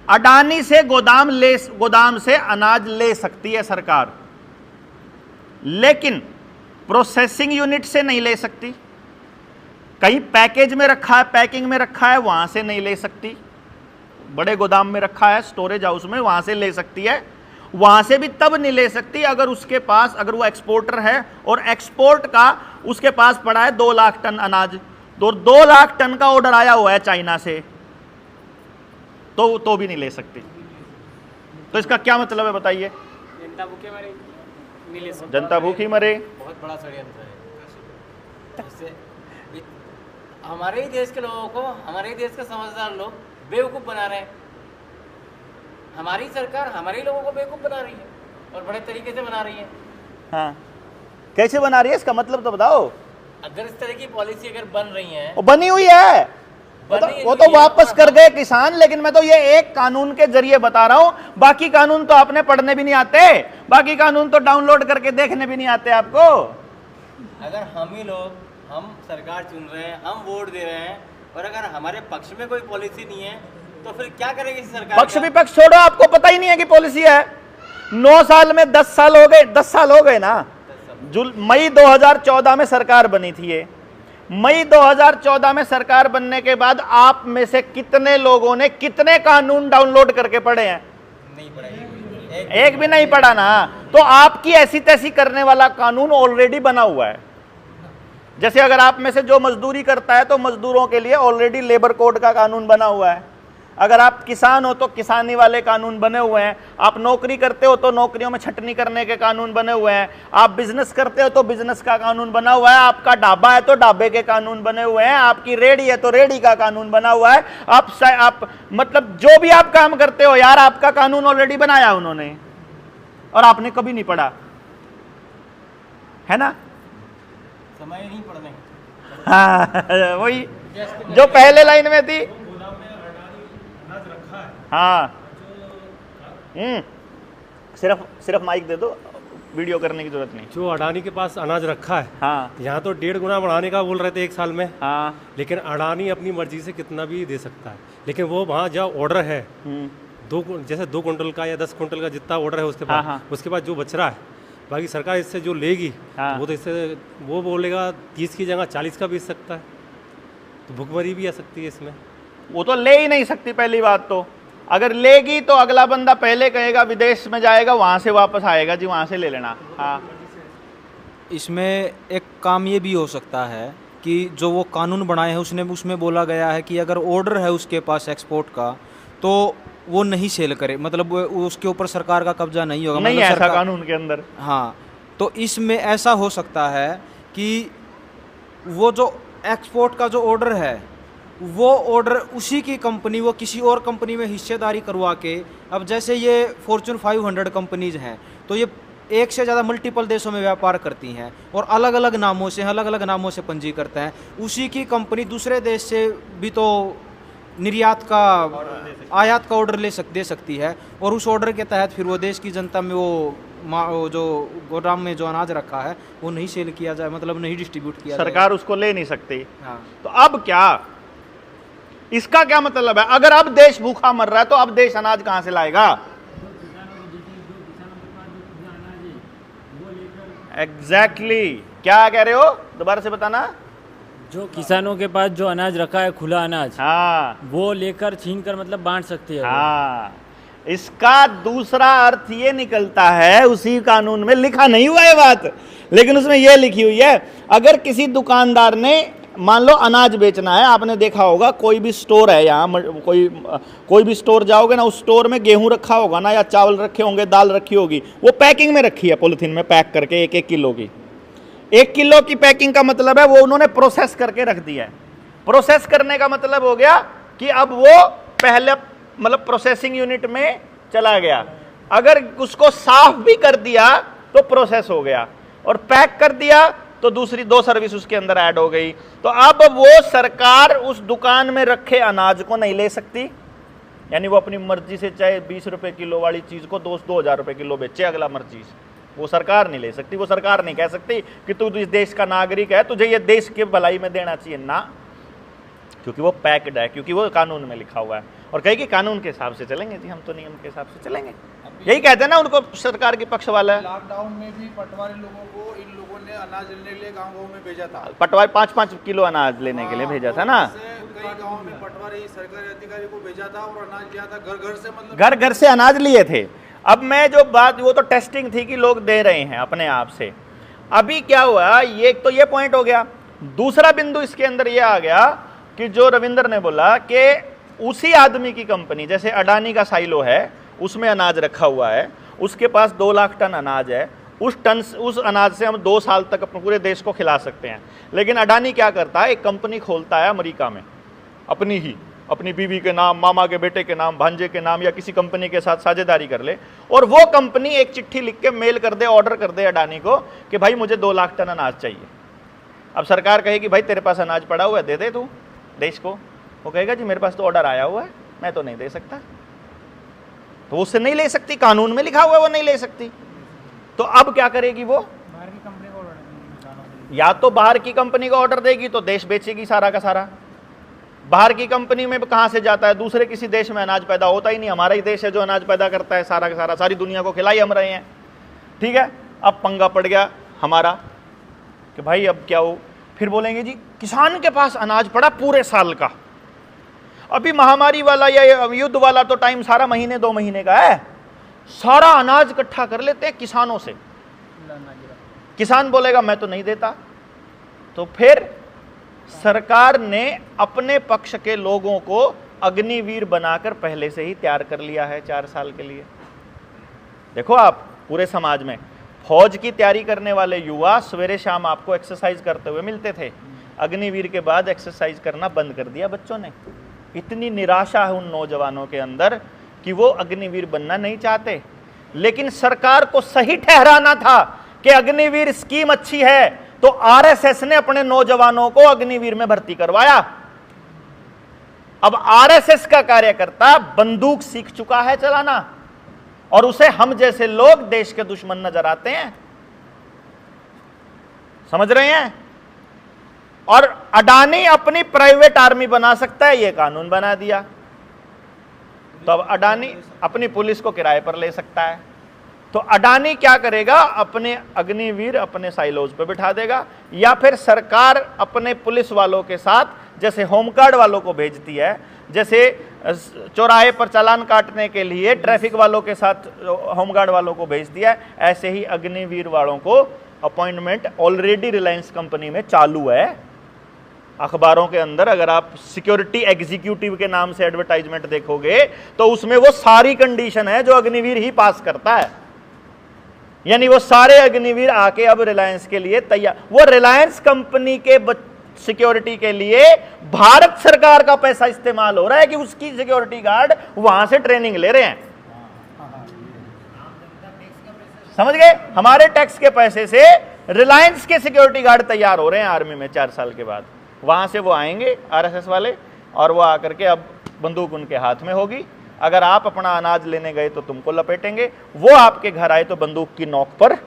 अडानी से गोदाम से अनाज ले सकती है सरकार, लेकिन प्रोसेसिंग यूनिट से नहीं ले सकती। कहीं पैकेज में रखा है, पैकिंग में रखा है, वहां से नहीं ले सकती। बड़े गोदाम में रखा है, स्टोरेज हाउस में, वहां से ले सकती है। वहां से भी तब नहीं ले सकती अगर उसके पास, अगर वो एक्सपोर्टर है और एक्सपोर्ट का उसके पास पड़ा है 2 लाख टन अनाज, तो 2 लाख टन का ऑर्डर आया हुआ है चाइना से, तो भी नहीं ले सकती। तो इसका क्या मतलब है बताइए? जनता भूखे मरे, नहीं ले सकते। जनता भूखी मरे। बहुत बड़ा षड्यंत्र है। इससे हमारे ही देश के लोगों को, हमारे ही देश के समझदार लोग बेवकूफ़ बना रहे हैं। हमारी सरकार हमारे ही लोगों को बेवकूफ़ बना रही है और बड़े तरीके से बना रही है। हाँ, कैसे बना रही है इसका मतलब तो बताओ। अगर इस तरह की पॉलिसी अगर बन रही है, वो बनी हुई है, वो तो वापस कर गए किसान। लेकिन मैं तो ये एक कानून के जरिए बता रहा हूं, बाकी कानून तो आपने पढ़ने भी नहीं आते, बाकी कानून तो डाउनलोड करके देखने भी नहीं आते आपको। अगर हम ही लोग, हम सरकार चुन रहे हैं, हम वोट दे रहे हैं, और अगर हमारे पक्ष में कोई पॉलिसी नहीं है तो फिर क्या करेगी सरकार? पक्ष विपक्ष छोड़ो, आपको पता ही नहीं है कि पॉलिसी है। 9 साल में 10 साल हो गए, 10 साल हो गए ना। मई 2014 में सरकार बनी थी ये। मई 2014 में सरकार बनने के बाद आप में से कितने लोगों ने कितने कानून डाउनलोड करके पढ़े हैं? नहीं पढ़ा, एक भी नहीं पढ़ा ना। तो आपकी ऐसी तैसी करने वाला कानून ऑलरेडी बना हुआ है। जैसे अगर आप में से जो मजदूरी करता है तो मजदूरों के लिए ऑलरेडी लेबर कोड का कानून बना हुआ है। अगर आप किसान हो तो किसानी वाले कानून बने हुए हैं। आप नौकरी करते हो तो नौकरियों में छटनी करने के कानून बने हुए हैं। आप बिजनेस करते हो तो बिजनेस का कानून बना हुआ है। आपका ढाबा है तो ढाबे के कानून बने हुए हैं। आपकी रेहड़ी है तो रेहड़ी का कानून बना हुआ है। आप मतलब जो भी आप काम करते हो यार, आपका कानून ऑलरेडी बनाया उन्होंने और आपने कभी नहीं पढ़ा, है ना? समय नहीं पढ़ने। हाँ, वही जो पहले लाइन में थी। हाँ, सिर्फ माइक दे दो, वीडियो करने की जरूरत नहीं। जो अडानी के पास अनाज रखा है, हाँ, यहाँ तो 1.5 गुना बढ़ाने का बोल रहे थे 1 साल में। हाँ, लेकिन अडानी अपनी मर्जी से कितना भी दे सकता है, लेकिन वो वहाँ जहाँ ऑर्डर है जैसे 2 कुंटल का या 10 कुंटल का जितना ऑर्डर है उसके पास, हाँ, उसके बाद जो बच रहा है, बाकी सरकार इससे जो लेगी, हाँ, वो तो इससे वो बोलेगा 30 की जगह 40 का बेच सकता है, तो भुखमरी भी आ सकती है इसमें। वो तो ले ही नहीं सकती। पहली बात तो अगर लेगी तो अगला बंदा पहले कहेगा विदेश में जाएगा, वहां से वापस आएगा जी, वहां से ले लेना। हाँ, इसमें एक काम ये भी हो सकता है कि जो वो कानून बनाए हैं उसमें बोला गया है कि अगर ऑर्डर है उसके पास एक्सपोर्ट का तो वो नहीं सेल करे, मतलब वो उसके ऊपर सरकार का कब्जा नहीं होगा। नहीं मतलब ऐसा कानून के अंदर। हाँ, तो इसमें ऐसा हो सकता है कि वो जो एक्सपोर्ट का जो ऑर्डर है वो ऑर्डर उसी की कंपनी वो किसी और कंपनी में हिस्सेदारी करवा के, अब जैसे ये फॉर्चून 500 कंपनीज हैं तो ये एक से ज़्यादा मल्टीपल देशों में व्यापार करती हैं और अलग अलग नामों से पंजी करते हैं। उसी की कंपनी दूसरे देश से भी तो निर्यात का आयात का ऑर्डर दे सकती है और उस ऑर्डर के तहत फिर वो देश की जनता में वो जो गोदाम में जो अनाज रखा है वो नहीं सेल किया जाए, मतलब नहीं डिस्ट्रीब्यूट किया जाए, सरकार उसको ले नहीं सकती। हाँ। तो अब क्या, इसका क्या मतलब है? अगर अब देश भूखा मर रहा है तो अब देश अनाज कहां से लाएगा? एग्जैक्टली क्या कह रहे हो, दोबारा से बताना। जो किसानों के पास जो अनाज रखा है खुला अनाज, हाँ वो लेकर छीन कर मतलब बांट सकती है वो। हाँ, इसका दूसरा अर्थ ये निकलता है, उसी कानून में लिखा नहीं हुआ है बात, लेकिन उसमें ये लिखी हुई है, अगर किसी दुकानदार ने मान लो अनाज बेचना है, आपने देखा होगा कोई भी स्टोर है यहाँ, कोई भी स्टोर जाओगे ना, उस स्टोर में गेहूं रखा होगा ना, या चावल रखे होंगे, दाल रखी होगी, वो पैकिंग में रखी है, पॉलिथीन में पैक करके 1-1 किलो की। 1 किलो की पैकिंग का मतलब है वो उन्होंने प्रोसेस करके रख दिया है। प्रोसेस करने का मतलब हो गया कि अब वो पहले मतलब प्रोसेसिंग यूनिट में चला गया, अगर उसको साफ भी कर दिया तो प्रोसेस हो गया, और पैक कर दिया तो दूसरी 2 सर्विस उसके अंदर ऐड हो गई। तो अब वो सरकार उस दुकान में रखे अनाज को नहीं ले सकती, यानी वो अपनी मर्जी से चाहे 20 रुपए किलो वाली चीज को 2,000 रुपए किलो बेचे, अगला मर्जी से, वो सरकार नहीं ले सकती। वो सरकार नहीं कह सकती कि तू इस देश का नागरिक है, तुझे ये देश के भलाई में देना चाहिए ना, क्योंकि वो पैक्ड है, क्योंकि वो कानून में लिखा हुआ है। और कहेगी कानून के हिसाब से चलेंगे जी, हम तो नियम के हिसाब से चलेंगे, यही कहते हैं ना उनको सरकार के पक्ष वाला है। लॉकडाउन में भी पटवारी लोगों को इन लोगों ने अनाज लेने के लिए गाँव में भेजा था, पटवारी 5-5 किलो अनाज लेने के लिए भेजा था ना, कई गाँव में पटवारी सरकारी अधिकारी को भेजा था और अनाज लिया था घर घर से, मतलब घर घर से अनाज लिए थे। अब मैं जो बात, वो तो टेस्टिंग थी कि लोग दे रहे हैं अपने आप से। अभी क्या हुआ, ये तो ये पॉइंट हो गया। दूसरा बिंदु इसके अंदर ये आ गया कि जो रविंद्र ने बोला कि उसी आदमी की कंपनी, जैसे अडानी का साइलो है, उसमें अनाज रखा हुआ है, उसके पास 2 लाख टन अनाज है, उस अनाज से हम 2 साल तक अपने पूरे देश को खिला सकते हैं। लेकिन अडानी क्या करता है, एक कंपनी खोलता है अमेरिका में, अपनी बीवी के नाम, मामा के बेटे के नाम, भांजे के नाम, या किसी कंपनी के साथ साझेदारी कर ले, और वो कंपनी एक चिट्ठी लिख के मेल कर दे, ऑर्डर कर दे अडानी को कि भाई मुझे 2 लाख टन अनाज चाहिए। अब सरकार कहेगी भाई तेरे पास अनाज पड़ा हुआ है, दे दे तू देश को। वो कहेगा जी मेरे पास तो ऑर्डर आया हुआ है, मैं तो नहीं दे सकता। तो उससे नहीं ले सकती, कानून में लिखा हुआ है वो नहीं ले सकती। तो अब क्या करेगी वो, या तो बाहर की कंपनी को ऑर्डर देगी तो देश बेचेगी सारा का सारा। बाहर की कंपनी में कहां से जाता है, दूसरे किसी देश में अनाज पैदा होता ही नहीं, हमारा ही देश है जो अनाज पैदा करता है सारा का सारा, सारी दुनिया को खिलाई हम रहे हैं। ठीक है, अब पंगा पड़ गया हमारा कि भाई अब क्या हो, फिर बोलेंगे जी किसान के पास अनाज पड़ा पूरे साल का, अभी महामारी वाला या युद्ध वाला तो टाइम सारा महीने 2 महीने का है, सारा अनाज इकट्ठा कर लेते हैं किसानों से। किसान बोलेगा मैं तो नहीं देता। तो फिर सरकार ने अपने पक्ष के लोगों को अग्निवीर बनाकर पहले से ही तैयार कर लिया है 4 साल के लिए। देखो आप पूरे समाज में फौज की तैयारी करने वाले युवा सवेरे शाम आपको एक्सरसाइज करते हुए मिलते थे, अग्निवीर के बाद एक्सरसाइज करना बंद कर दिया बच्चों ने। इतनी निराशा है उन नौजवानों के अंदर कि वो अग्निवीर बनना नहीं चाहते। लेकिन सरकार को सही ठहराना था कि अग्निवीर स्कीम अच्छी है, तो आरएसएस ने अपने नौजवानों को अग्निवीर में भर्ती करवाया। अब आरएसएस का कार्यकर्ता बंदूक सीख चुका है चलाना, और उसे हम जैसे लोग देश के दुश्मन नजर आते हैं। समझ रहे हैं? और अडानी अपनी प्राइवेट आर्मी बना सकता है, यह कानून बना दिया। तो अब अडानी अपनी पुलिस को किराए पर ले सकता है। तो अडानी क्या करेगा, अपने अग्निवीर अपने साइलोज पे बिठा देगा, या फिर सरकार अपने पुलिस वालों के साथ जैसे होमगार्ड वालों को भेजती है, जैसे चौराहे पर चालान काटने के लिए ट्रैफिक वालों के साथ होमगार्ड वालों को भेज दिया, ऐसे ही अग्निवीर वालों को अपॉइंटमेंट ऑलरेडी रिलायंस कंपनी में चालू है। अखबारों के अंदर अगर आप सिक्योरिटी एग्जीक्यूटिव के नाम से एडवर्टाइजमेंट देखोगे तो उसमें वो सारी कंडीशन है जो अग्निवीर ही पास करता है। यानी वो सारे अग्निवीर आके अब रिलायंस के लिए तैयार। वो रिलायंस कंपनी के सिक्योरिटी के लिए भारत सरकार का पैसा इस्तेमाल हो रहा है कि उसकी सिक्योरिटी गार्ड वहां से ट्रेनिंग ले रहे हैं। समझ गए? हमारे टैक्स के पैसे से रिलायंस के सिक्योरिटी गार्ड तैयार हो रहे हैं आर्मी में 4 साल के बाद। वहां से वो आएंगे आरएसएस वाले, और वो आकर के अब बंदूक उनके हाथ में होगी। अगर आप अपना अनाज लेने गए तो तुमको लपेटेंगे, वो आपके घर आए तो बंदूक की नोक पर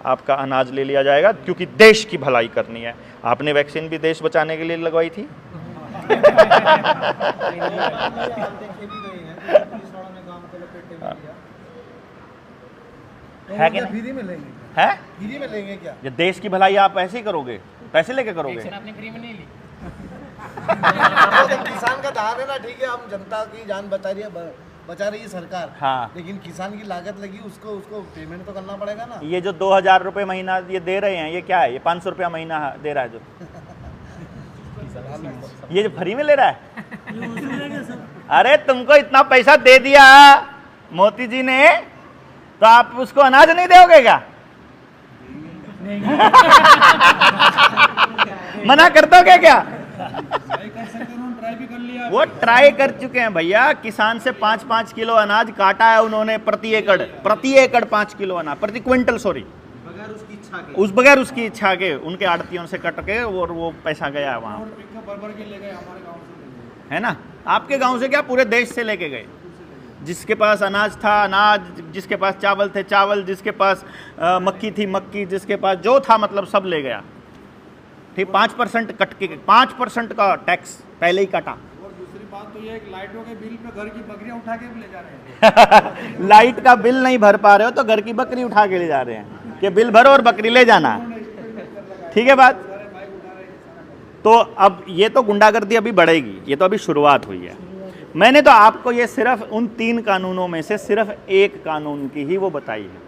आपका अनाज ले लिया जाएगा, क्योंकि देश की भलाई करनी है। आपने वैक्सीन भी देश बचाने के लिए लगवाई थी। है कि नहीं? फ्री में लेंगे? है फ्री में लेंगे क्या? ये देश की भलाई आप ऐसे ही करोगे, पैसे लेके करोगे? आपने फ्री में नहीं ली। किसान का धान है ना, ठीक है, हम जनता की जान बचा रही है सरकार। हाँ। लेकिन किसान की लागत लगी, उसको पेमेंट तो करना पड़ेगा ना। ये जो 2000 रुपये महीना ये दे रहे हैं, ये क्या है? ये 500 रुपया महीना दे रहा है जो ये जो फ्री में ले रहा है। अरे तुमको इतना पैसा दे दिया मोदी जी ने, तो आप उसको अनाज नहीं दोगे क्या? मना कर दोगे क्या? वो ट्राई कर चुके हैं भैया। किसान से 5-5 किलो अनाज काटा है उन्होंने प्रति एकड़ 5 किलो अनाज, प्रति क्विंटल, सॉरी, बगैर उसकी इच्छा के उनके आड़तियों से कट के, और वो पैसा गया वहां, है ना? आपके गांव से क्या, पूरे देश से लेके गए। जिसके पास अनाज था अनाज, जिसके पास चावल थे चावल, जिसके पास मक्की थी मक्की, जिसके पास जो था, मतलब सब ले गया। ठीक, 5% कट के, 5% का टैक्स पहले ही काटा। और दूसरी बात तो ये, लाइटों के बिल पे घर की बकरियां उठा के भी ले जा रहे हैं। लाइट का बिल नहीं भर पा रहे हो तो घर की बकरी उठा के ले जा रहे हैं कि बिल भरो और बकरी ले जाना। ठीक है बात? तो अब ये तो गुंडागर्दी अभी बढ़ेगी, ये तो अभी शुरुआत हुई है। मैंने तो आपको ये सिर्फ उन 3 कानूनों में से सिर्फ एक कानून की ही वो बताई है।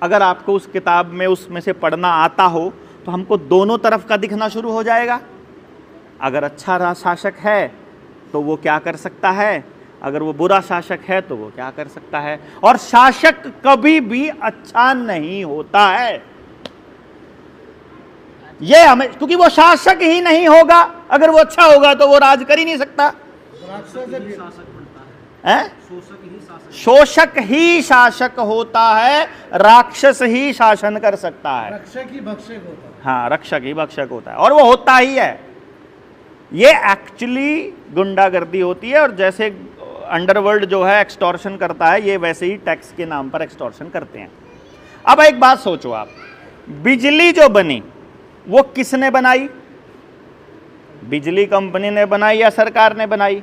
अगर आपको उस किताब में उसमें से पढ़ना आता हो तो हमको दोनों तरफ का दिखना शुरू हो जाएगा। अगर अच्छा शासक है तो वो क्या कर सकता है, अगर वो बुरा शासक है तो वो क्या कर सकता है। और शासक कभी भी अच्छा नहीं होता है, ये हमें, क्योंकि वो शासक ही नहीं होगा। अगर वो अच्छा होगा तो वो राज कर ही नहीं सकता। शोषक ही शासक होता है, राक्षस ही शासन कर सकता है। रक्षक ही भक्षक होता है। हाँ, रक्षक ही भक्षक होता है, और वो होता ही है। ये एक्चुअली गुंडागर्दी होती है। और जैसे अंडरवर्ल्ड जो है एक्सटॉर्शन करता है, ये वैसे ही टैक्स के नाम पर एक्सटॉर्शन करते हैं। अब एक बात सोचो आप, बिजली जो बनी वो किसने बनाई? बिजली कंपनी ने बनाई या सरकार ने बनाई?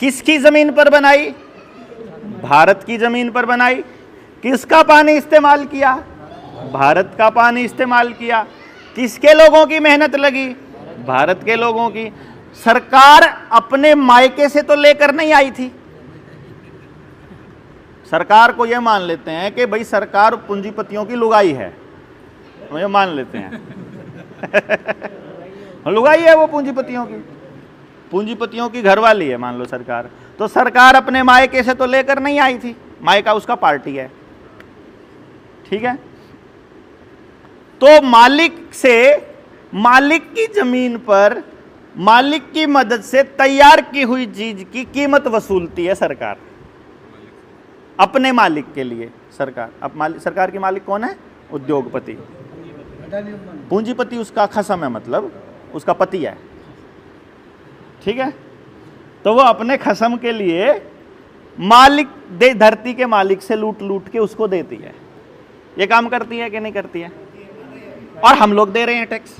किसकी जमीन पर बनाई? भारत की जमीन पर बनाई। किसका पानी इस्तेमाल किया? भारत का पानी इस्तेमाल किया। किसके लोगों की मेहनत लगी? भारत के लोगों की। सरकार अपने मायके से तो लेकर नहीं आई थी। सरकार को यह मान लेते हैं कि भाई सरकार पूंजीपतियों की लुगाई है, ये मान लेते हैं। लुगाई है वो पूंजीपतियों की घरवाली है, मान लो सरकार। तो सरकार अपने मायके से तो लेकर नहीं आई थी, मायका उसका पार्टी है। ठीक है? तो मालिक की जमीन पर मालिक की मदद से तैयार की हुई चीज की कीमत वसूलती है सरकार, अपने मालिक के लिए। सरकार की मालिक कौन है? उद्योगपति। पूंजीपति उसका खसम है, मतलब उसका पति है। ठीक है? तो वो अपने खसम के लिए धरती के मालिक से लूट के उसको देती है। ये काम करती है कि नहीं करती है? और हम लोग दे रहे हैं टैक्स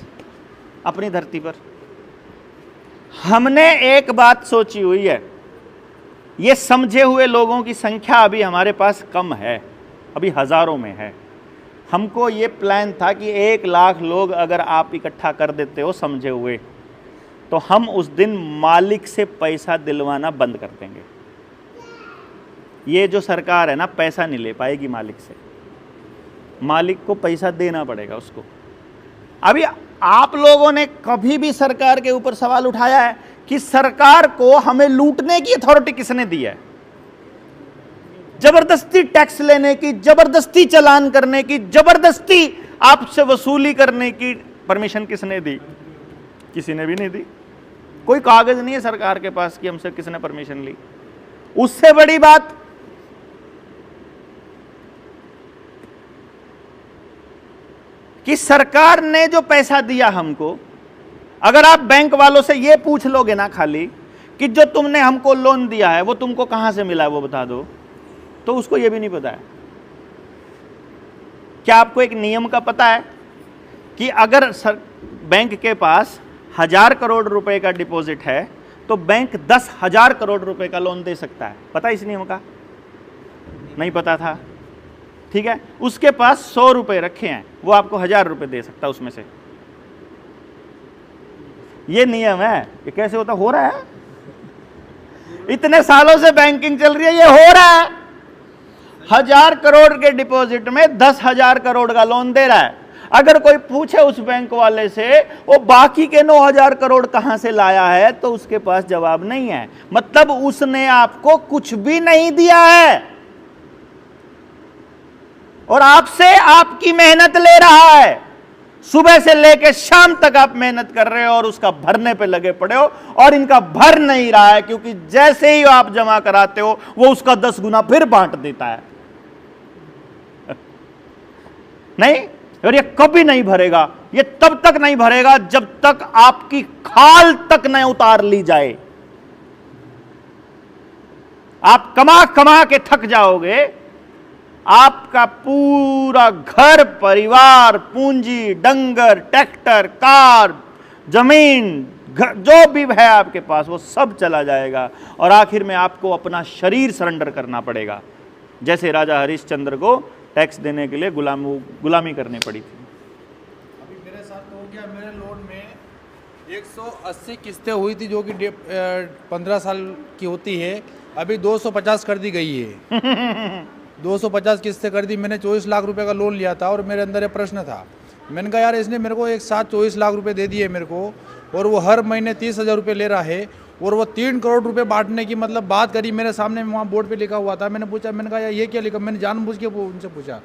अपनी धरती पर। हमने एक बात सोची हुई है, ये समझे हुए लोगों की संख्या अभी हमारे पास कम है, अभी हजारों में है। हमको ये प्लान था कि 1 लाख लोग अगर आप इकट्ठा कर देते हो समझे हुए, तो हम उस दिन मालिक से पैसा दिलवाना बंद कर देंगे। ये जो सरकार है ना, पैसा नहीं ले पाएगी मालिक से, मालिक को पैसा देना पड़ेगा उसको। अभी आप लोगों ने कभी भी सरकार के ऊपर सवाल उठाया है कि सरकार को हमें लूटने की अथॉरिटी किसने दी है? जबरदस्ती टैक्स लेने की, जबरदस्ती चालान करने की, जबरदस्ती आपसे वसूली करने की परमिशन किसने दी? किसी ने भी नहीं दी, कोई कागज नहीं है सरकार के पास कि हमसे किसने परमिशन ली। उससे बड़ी बात, कि सरकार ने जो पैसा दिया हमको, अगर आप बैंक वालों से ये पूछ लोगे ना खाली कि जो तुमने हमको लोन दिया है वो तुमको कहां से मिला है वो बता दो, तो उसको ये भी नहीं पता है। क्या आपको एक नियम का पता है कि अगर बैंक के पास 1000 करोड़ रुपए का डिपॉजिट है तो बैंक 10,000 करोड़ रुपए का लोन दे सकता है? पता है इस नियम का? नहीं पता था, ठीक है। उसके पास 100 रुपए रखे हैं, वो आपको 1000 रुपए दे सकता है उसमें से। ये नियम है। ये कैसे होता? हो रहा है, इतने सालों से बैंकिंग चल रही है, ये हो रहा है। 1000 करोड़ के डिपॉजिट में 10,000 करोड़ का लोन दे रहा है। अगर कोई पूछे उस बैंक वाले से वो बाकी के 9,000 करोड़ कहां से लाया है, तो उसके पास जवाब नहीं है। मतलब उसने आपको कुछ भी नहीं दिया है और आपसे आपकी मेहनत ले रहा है। सुबह से लेकर शाम तक आप मेहनत कर रहे हो और उसका भरने पे लगे पड़े हो, और इनका भर नहीं रहा है क्योंकि जैसे ही आप जमा कराते हो वो उसका 10 गुना फिर बांट देता है। नहीं, और ये कभी नहीं भरेगा। ये तब तक नहीं भरेगा जब तक आपकी खाल तक न उतार ली जाए। आप कमा कमा के थक जाओगे, आपका पूरा घर परिवार, पूंजी, डंगर, ट्रैक्टर, कार, जमीन, जो भी है आपके पास वो सब चला जाएगा और आखिर में आपको अपना शरीर सरेंडर करना पड़ेगा। जैसे राजा हरिश्चंद्र को टैक्स देने के लिए गुलामी करनी पड़ी थी। अभी मेरे साथ तो हो गया, मेरे लोन में 180 किस्तें हुई थी जो कि 15 साल की होती है, अभी 250 कर दी गई है। 250 किस्तें कर दी। मैंने 24 लाख रुपए का लोन लिया था और मेरे अंदर एक प्रश्न था। मैंने कहा यार इसने मेरे को एक साथ 24 लाख रुपए दे दिए मेरे को, और वो हर महीने 30,000 रुपये ले रहा है, और वो 3 करोड़ रुपए बांटने की मतलब बात करी मेरे सामने, वहाँ बोर्ड पे लिखा हुआ था। मैंने पूछा, मैंने कहा यार ये क्या लिखा? मैंने जानबूझ के उनसे पूछा,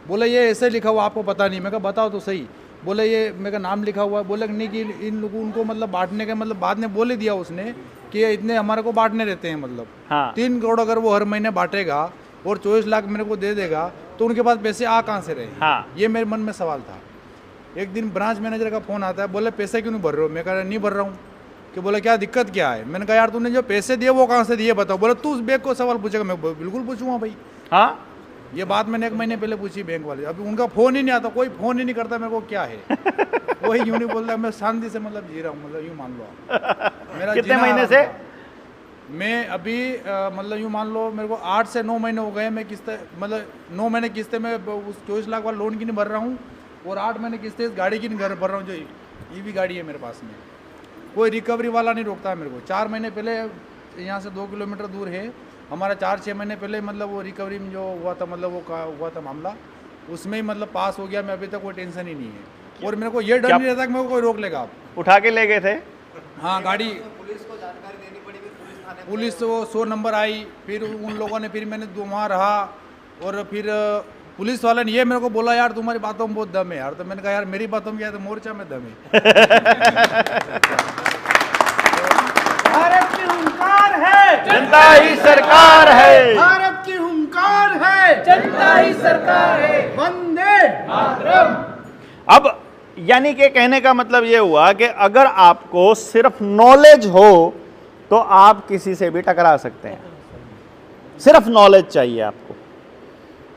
बोले ये ऐसे लिखा हुआ आपको पता नहीं? मैं कहा बताओ तो सही। बोले ये मेरा नाम लिखा हुआ है। बोले नहीं कि इन लोगों उनको मतलब बांटने का मतलब बाद में बोल ही दिया उसने कि ये इतने हमारे को बांटने रहते हैं। मतलब हाँ। 3 करोड़ अगर वो हर महीने बांटेगा और 24 लाख मेरे को दे देगा तो उनके पास पैसे आ कहाँ से रहे? हाँ। ये मेरे मन में सवाल था। एक दिन ब्रांच मैनेजर का फ़ोन आता है, बोले पैसे क्यों नहीं भर रहे हो? मैं कह रहा नहीं भर रहा हूँ। कि बोले क्या दिक्कत क्या है? मैंने कहा यार तूने जो पैसे दिए वो कहाँ से दिए बताओ। बोले तू उस बैंक को सवाल पूछेगा। मैं बिल्कुल पूछूंगा भाई। हाँ, ये बात मैंने 1 महीने पहले पूछी बैंक वाले। अभी उनका फ़ोन ही नहीं आता, कोई फ़ोन ही नहीं करता मेरे को, क्या है? वही यूँ नहीं बोलता, मैं शांति से मतलब जी रहा हूँ, मतलब यूँ मान लो मेरा कितने महीने से? मैं अभी मतलब यूँ मान लो मेरे को 8 से 9 महीने हो गए। मैं किस्तें मतलब 9 महीने किस्तें में उस 24 लाख वाला लोन की नहीं भर रहा हूँ, और 8 महीने किस्तें इस गाड़ी की नहीं भर रहा हूँ, जो ईवी गाड़ी है मेरे पास में। कोई रिकवरी वाला नहीं रोकता है मेरे को। 4 महीने पहले यहाँ से 2 किलोमीटर दूर है हमारा, 4-6 महीने पहले मतलब वो रिकवरी में जो हुआ था, मतलब वो हुआ था मामला, उसमें ही मतलब पास हो गया। मैं अभी तक कोई टेंशन ही नहीं है, और मेरे को ये डर नहीं रहता कि मेरे को कोई रोक लेगा। आप उठा के ले गए थे? हाँ, गाड़ी पुलिस को जानकारी देनी पड़ी, पुलिस थाने पुलिस वो 100 नंबर आई, फिर उन लोगों ने, फिर मैंने वहाँ रहा, और फिर पुलिस वाले ने ये मेरे को बोला यार तुम्हारी बातों में बहुत दम है यार। तो मैंने कहा यार मेरी बातों में क्या है, तो मोर्चा में दम है। भारत की हुंकार है, जनता ही सरकार है। भारत की हुंकार है, जनता ही सरकार है। वंदे मातरम। अब यानी कि कहने का मतलब ये हुआ कि अगर आपको सिर्फ नॉलेज हो तो आप किसी से भी टकरा सकते हैं। सिर्फ नॉलेज चाहिए आपको।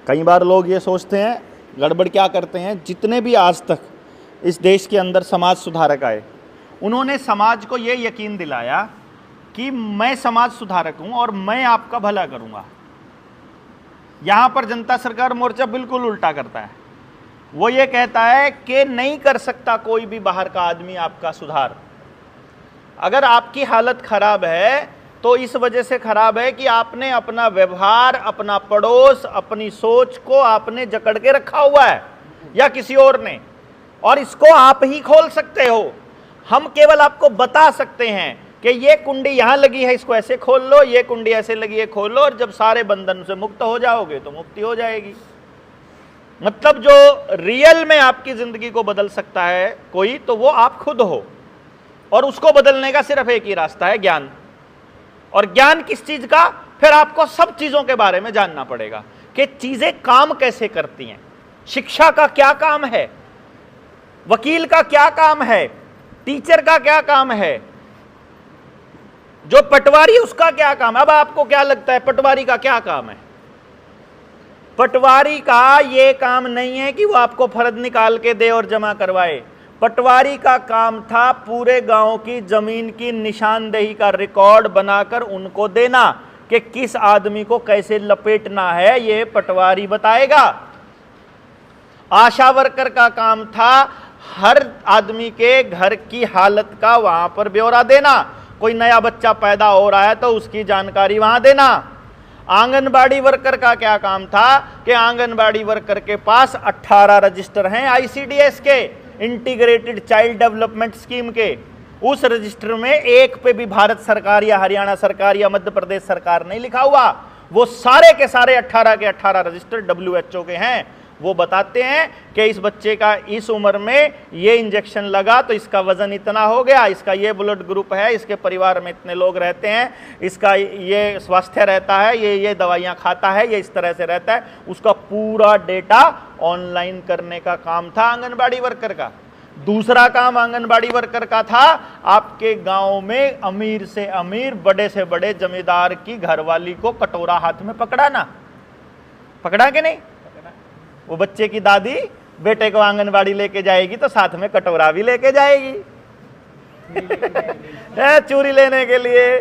कई बार लोग ये सोचते हैं, गड़बड़ क्या करते हैं, जितने भी आज तक इस देश के अंदर समाज सुधारक आए, उन्होंने समाज को ये यकीन दिलाया कि मैं समाज सुधारक हूं और मैं आपका भला करूंगा। यहां पर जनता सरकार मोर्चा बिल्कुल उल्टा करता है। वो ये कहता है कि नहीं कर सकता कोई भी बाहर का आदमी आपका सुधार। अगर आपकी हालत खराब है तो इस वजह से खराब है कि आपने अपना व्यवहार, अपना पड़ोस, अपनी सोच को आपने जकड़ के रखा हुआ है या किसी और ने, और इसको आप ही खोल सकते हो। हम केवल आपको बता सकते हैं कि ये कुंडी यहां लगी है, इसको ऐसे खोल लो, ये कुंडी ऐसे लगी है, खोल लो, और जब सारे बंधन से मुक्त हो जाओगे तो मुक्ति हो जाएगी। मतलब जो रियल में आपकी जिंदगी को बदल सकता है कोई, तो वो आप खुद हो। और उसको बदलने का सिर्फ एक ही रास्ता है, ज्ञान। और ज्ञान किस चीज का? फिर आपको सब चीजों के बारे में जानना पड़ेगा कि चीजें काम कैसे करती हैं। शिक्षा का क्या काम है, वकील का क्या काम है, टीचर का क्या काम है, जो पटवारी उसका क्या काम है। अब आपको क्या लगता है पटवारी का क्या काम है? पटवारी का यह काम नहीं है कि वो आपको फर्द निकाल के दे और जमा करवाए। पटवारी का काम था पूरे गांव की जमीन की निशानदेही का रिकॉर्ड बनाकर उनको देना कि किस आदमी को कैसे लपेटना है, ये पटवारी बताएगा। आशा वर्कर का काम था हर आदमी के घर की हालत का वहां पर ब्यौरा देना। कोई नया बच्चा पैदा हो रहा है तो उसकी जानकारी वहां देना। आंगनबाड़ी वर्कर का क्या काम था कि आंगनबाड़ी वर्कर के पास 18 रजिस्टर हैं आईसीडीएस के, इंटीग्रेटेड चाइल्ड डेवलपमेंट स्कीम के। उस रजिस्टर में एक पे भी भारत सरकार या हरियाणा सरकार या मध्य प्रदेश सरकार नहीं लिखा हुआ। वो सारे के सारे 18 के 18 रजिस्टर WHO के हैं। वो बताते हैं कि इस बच्चे का इस उम्र में ये इंजेक्शन लगा तो इसका वजन इतना हो गया, इसका ये ब्लड ग्रुप है, इसके परिवार में इतने लोग रहते हैं, इसका ये स्वास्थ्य रहता है, ये दवाइयाँ खाता है, ये इस तरह से रहता है। उसका पूरा डेटा ऑनलाइन करने का काम था आंगनबाड़ी वर्कर का। दूसरा काम आंगनबाड़ी वर्कर का था आपके गांव में अमीर से अमीर, बड़े से बड़े जमींदार की घरवाली को कटोरा हाथ में पकड़ाना। पकड़ा कि नहीं? वो बच्चे की दादी बेटे को आंगनबाड़ी लेके जाएगी तो साथ में कटोरा भी लेके जाएगी चूरी लेने के लिए।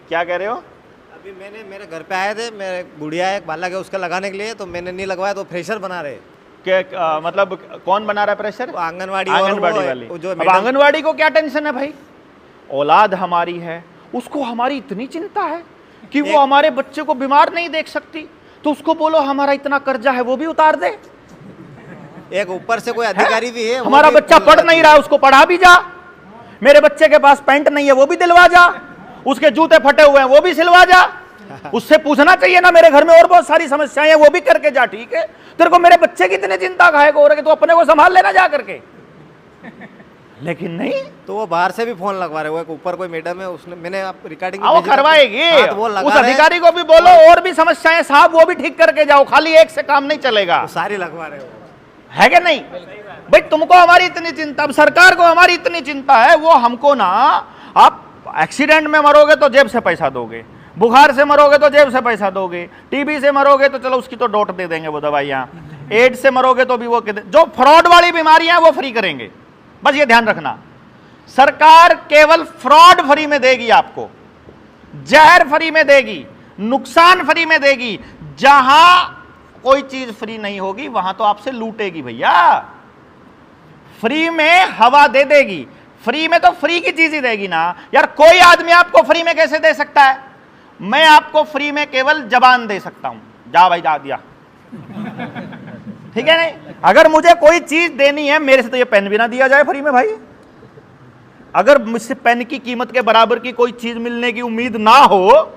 क्या कह रहे हो? अभी मैंने मेरे घर पे आए थे, मेरे गुड़िया एक बालक है उसका लगाने के लिए, तो मैंने नहीं लगवाया तो फ्रेशर बना रहे। क्या मतलब कौन बना रहा है प्रेशर? आंगनवाड़ी वाली। अब आंगनवाड़ी को क्या टेंशन है भाई? औलाद हमारी है, उसको हमारी इतनी चिंता है कि वो हमारे बच्चे को बीमार नहीं देख सकती, तो उसको बोलो हमारा इतना कर्जा है वो भी उतार दे। एक ऊपर से कोई अधिकारी भी है, हमारा बच्चा पढ़ नहीं रहा उसको पढ़ा भी जा, मेरे बच्चे के पास पैंट नहीं है वो भी दिलवा जा, उसके जूते फटे हुए हैं वो भी सिलवा जा। उससे पूछना चाहिए ना मेरे घर में और बहुत सारी समस्याएं हैं वो भी करके जा। ठीक है, तेरे को मेरे बच्चे की इतनी चिंता काहे को हो रही है, तो अपने को संभाल लेना जा करके। लेकिन नहीं, तो वो बाहर से भी फोन लगवा रहे हो। ऊपर कोई मैडम है, उसने मैंने आप रिकॉर्डिंग वो करवाएगी। उस अधिकारी को भी बोलो और भी समस्याएं साहब वो भी ठीक करके जाओ, खाली एक से काम नहीं चलेगा। सारी लगवा रहे हो है कि नहीं भाई? तुमको हमारी इतनी चिंता, अब सरकार को हमारी इतनी चिंता है, वो हमको ना, आप एक्सीडेंट में मरोगे तो जेब से पैसा दोगे, बुखार से मरोगे तो जेब से पैसा दोगे, टीबी से मरोगे तो चलो उसकी तो डोट दे देंगे वो दवाइयां, एड्स से मरोगे तो भी वो जो फ्रॉड वाली बीमारियां वो फ्री करेंगे। बस ये ध्यान रखना, सरकार केवल फ्रॉड फ्री में देगी आपको, जहर फ्री में देगी, नुकसान फ्री में देगी। जहां कोई चीज फ्री नहीं होगी वहां तो आपसे लूटेगी भैया। फ्री में हवा दे देगी, फ्री में तो फ्री की चीज ही देगी ना यार। कोई आदमी आपको फ्री में कैसे दे सकता है? मैं आपको फ्री में केवल जबान दे सकता हूं, जा भाई जा दिया, ठीक है नहीं? अगर मुझे कोई चीज देनी है, मेरे से तो ये पेन भी ना दिया जाए फ्री में भाई। अगर मुझसे पेन की कीमत के बराबर की कोई चीज मिलने की उम्मीद ना हो,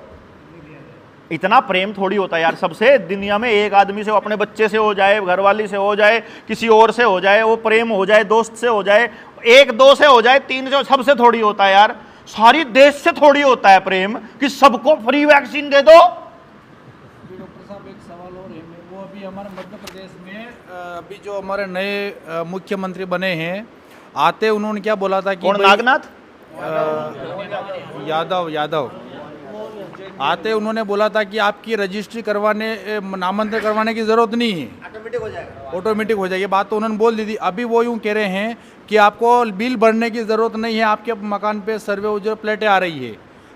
इतना प्रेम थोड़ी होता है यार सबसे दुनिया में। एक आदमी से, अपने बच्चे से हो जाए, घरवाली से हो जाए, किसी और से हो जाए, वो प्रेम हो जाए, दोस्त से हो जाए, एक दो से हो जाए, तीन से, सबसे थोड़ी होता है यार। सारी देश से थोड़ी होता है प्रेम कि सबको फ्री वैक्सीन दे दो। डॉक्टर साहब एक सवाल और है, वो अभी हमारे मध्य प्रदेश में अभी जो हमारे नए मुख्यमंत्री बने हैं, आते उन्होंने क्या बोला था कि कौन? नागनाथ यादव आते उन्होंने बोला था कि आपकी रजिस्ट्री करवाने, नामांतरण करवाने की जरूरत नहीं है, ऑटोमेटिक हो जाएगा, ऑटोमेटिक हो जाएगी। बात तो उन्होंने बोल दी थी। अभी वो यूँ कह रहे हैं कि आपको बिल भरने की ज़रूरत नहीं है, आपके मकान पे सर्वे जो प्लेटें आ रही है,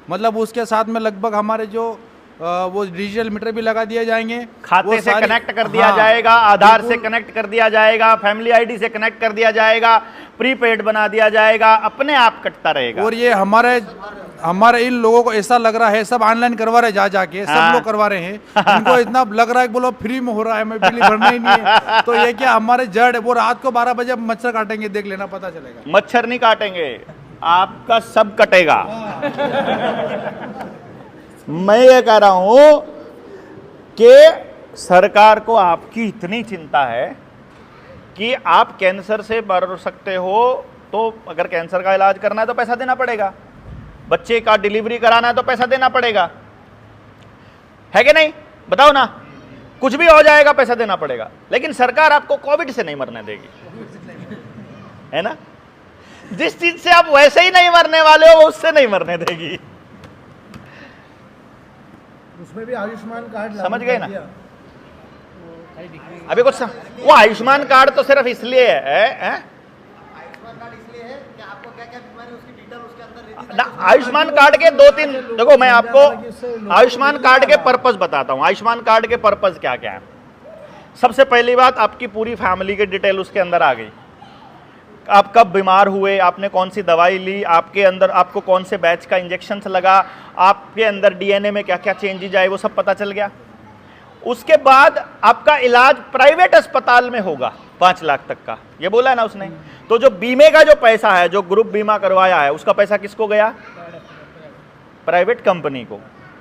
मतलब उसके साथ में लगभग हमारे जो वो डिजिटल मीटर भी लगा दिए जाएंगे, खाते से कनेक्ट कर दिया जाएगा, आधार से कनेक्ट कर दिया जाएगा, फैमिली आईडी से कनेक्ट कर दिया जाएगा, प्रीपेड बना दिया जाएगा, अपने आप कटता रहेगा। और ये हमारे इन लोगों को ऐसा लग रहा है, सब ऑनलाइन करवा रहे, जा जाके सब लोग करवा रहे हैं, उनको इतना लग रहा है बोलो फ्री में हो रहा है, मैं बिल भरना ही नहीं है। तो ये क्या हमारे जड़ है, वो रात को 12 बजे मच्छर काटेंगे, देख लेना पता चलेगा। मच्छर नहीं काटेंगे, आपका सब कटेगा। मैं ये कह रहा हूं कि सरकार को आपकी इतनी चिंता है कि आप कैंसर से मर सकते हो, तो अगर कैंसर का इलाज करना है तो पैसा देना पड़ेगा, बच्चे का डिलीवरी कराना है तो पैसा देना पड़ेगा, है कि नहीं? बताओ ना, कुछ भी हो जाएगा पैसा देना पड़ेगा। लेकिन सरकार आपको कोविड से नहीं मरने देगी, है ना? जिस चीज से आप वैसे ही नहीं मरने वाले हो वो उससे नहीं मरने देगी। उसमें भी आयुष्मान कार्ड समझ गए ना? अभी कुछ वो आयुष्मान कार्ड तो सिर्फ इसलिए है, आयुष्मान कार्ड के 2-3 देखो, मैं आपको आयुष्मान कार्ड के पर्पस बताता हूं। आयुष्मान कार्ड के पर्पस क्या क्या है। सबसे पहली बात, आपकी पूरी फैमिली की डिटेल उसके अंदर आ गई। आप कब बीमार हुए, आपने कौन सी दवाई ली, आपके अंदर आपको कौन से बैच का इंजेक्शन लगा, आपके अंदर डीएनए में क्या क्या चेंजेज आए, वो सब पता चल गया। उसके बाद आपका इलाज प्राइवेट अस्पताल में होगा 5 लाख तक का, ये बोला है ना उसने। तो जो बीमे का जो पैसा है, जो ग्रुप बीमा करवाया है, उसका पैसा किसको गया? प्राइवेट कंपनी को।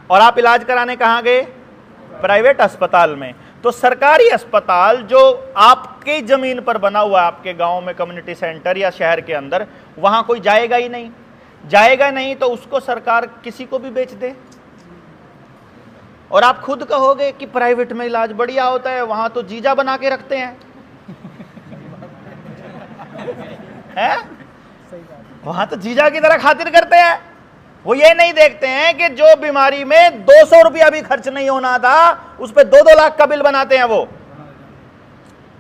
और आप इलाज कराने कहाँ गए? प्राइवेट अस्पताल में। तो सरकारी अस्पताल जो आपके जमीन पर बना हुआ है, आपके गांव में कम्युनिटी सेंटर या शहर के अंदर, वहां कोई जाएगा ही नहीं। जाएगा नहीं तो उसको सरकार किसी को भी बेच दे। और आप खुद कहोगे कि प्राइवेट में इलाज बढ़िया होता है, वहां तो जीजा बना के रखते हैं, है? वहां तो जीजा की तरह खातिर करते हैं। वो ये नहीं देखते हैं कि जो बीमारी में 200 रुपया भी खर्च नहीं होना था, उस पर 2-2 लाख का बिल बनाते हैं। वो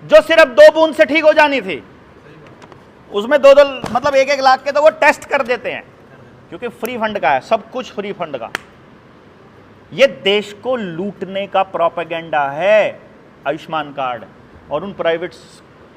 जो सिर्फ 2 बूंद से ठीक हो जानी थी, उसमें 2-2 मतलब 1-1 लाख के तो वो टेस्ट कर देते हैं, क्योंकि फ्री फंड का है, सब कुछ फ्री फंड का। ये देश को लूटने का प्रोपेगेंडा है आयुष्मान कार्ड, और उन प्राइवेट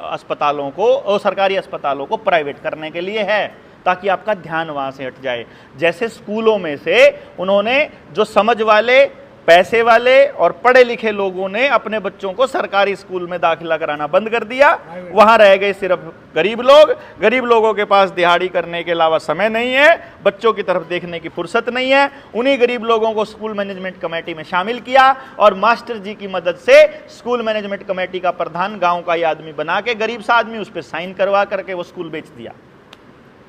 अस्पतालों को और सरकारी अस्पतालों को प्राइवेट करने के लिए है, ताकि आपका ध्यान वहां से हट जाए। जैसे स्कूलों में से उन्होंने जो समझ वाले, पैसे वाले और पढ़े लिखे लोगों ने अपने बच्चों को सरकारी स्कूल में दाखिला कराना बंद कर दिया, वहां रह गए सिर्फ गरीब लोग। गरीब लोगों के पास दिहाड़ी करने के अलावा समय नहीं है, बच्चों की तरफ देखने की फुर्सत नहीं है। उन्हीं गरीब लोगों को स्कूल मैनेजमेंट कमेटी में शामिल किया, और मास्टर जी की मदद से स्कूल मैनेजमेंट कमेटी का प्रधान गाँव का ही आदमी बना के, गरीब सा आदमी, उस पर साइन करवा करके वो स्कूल बेच दिया।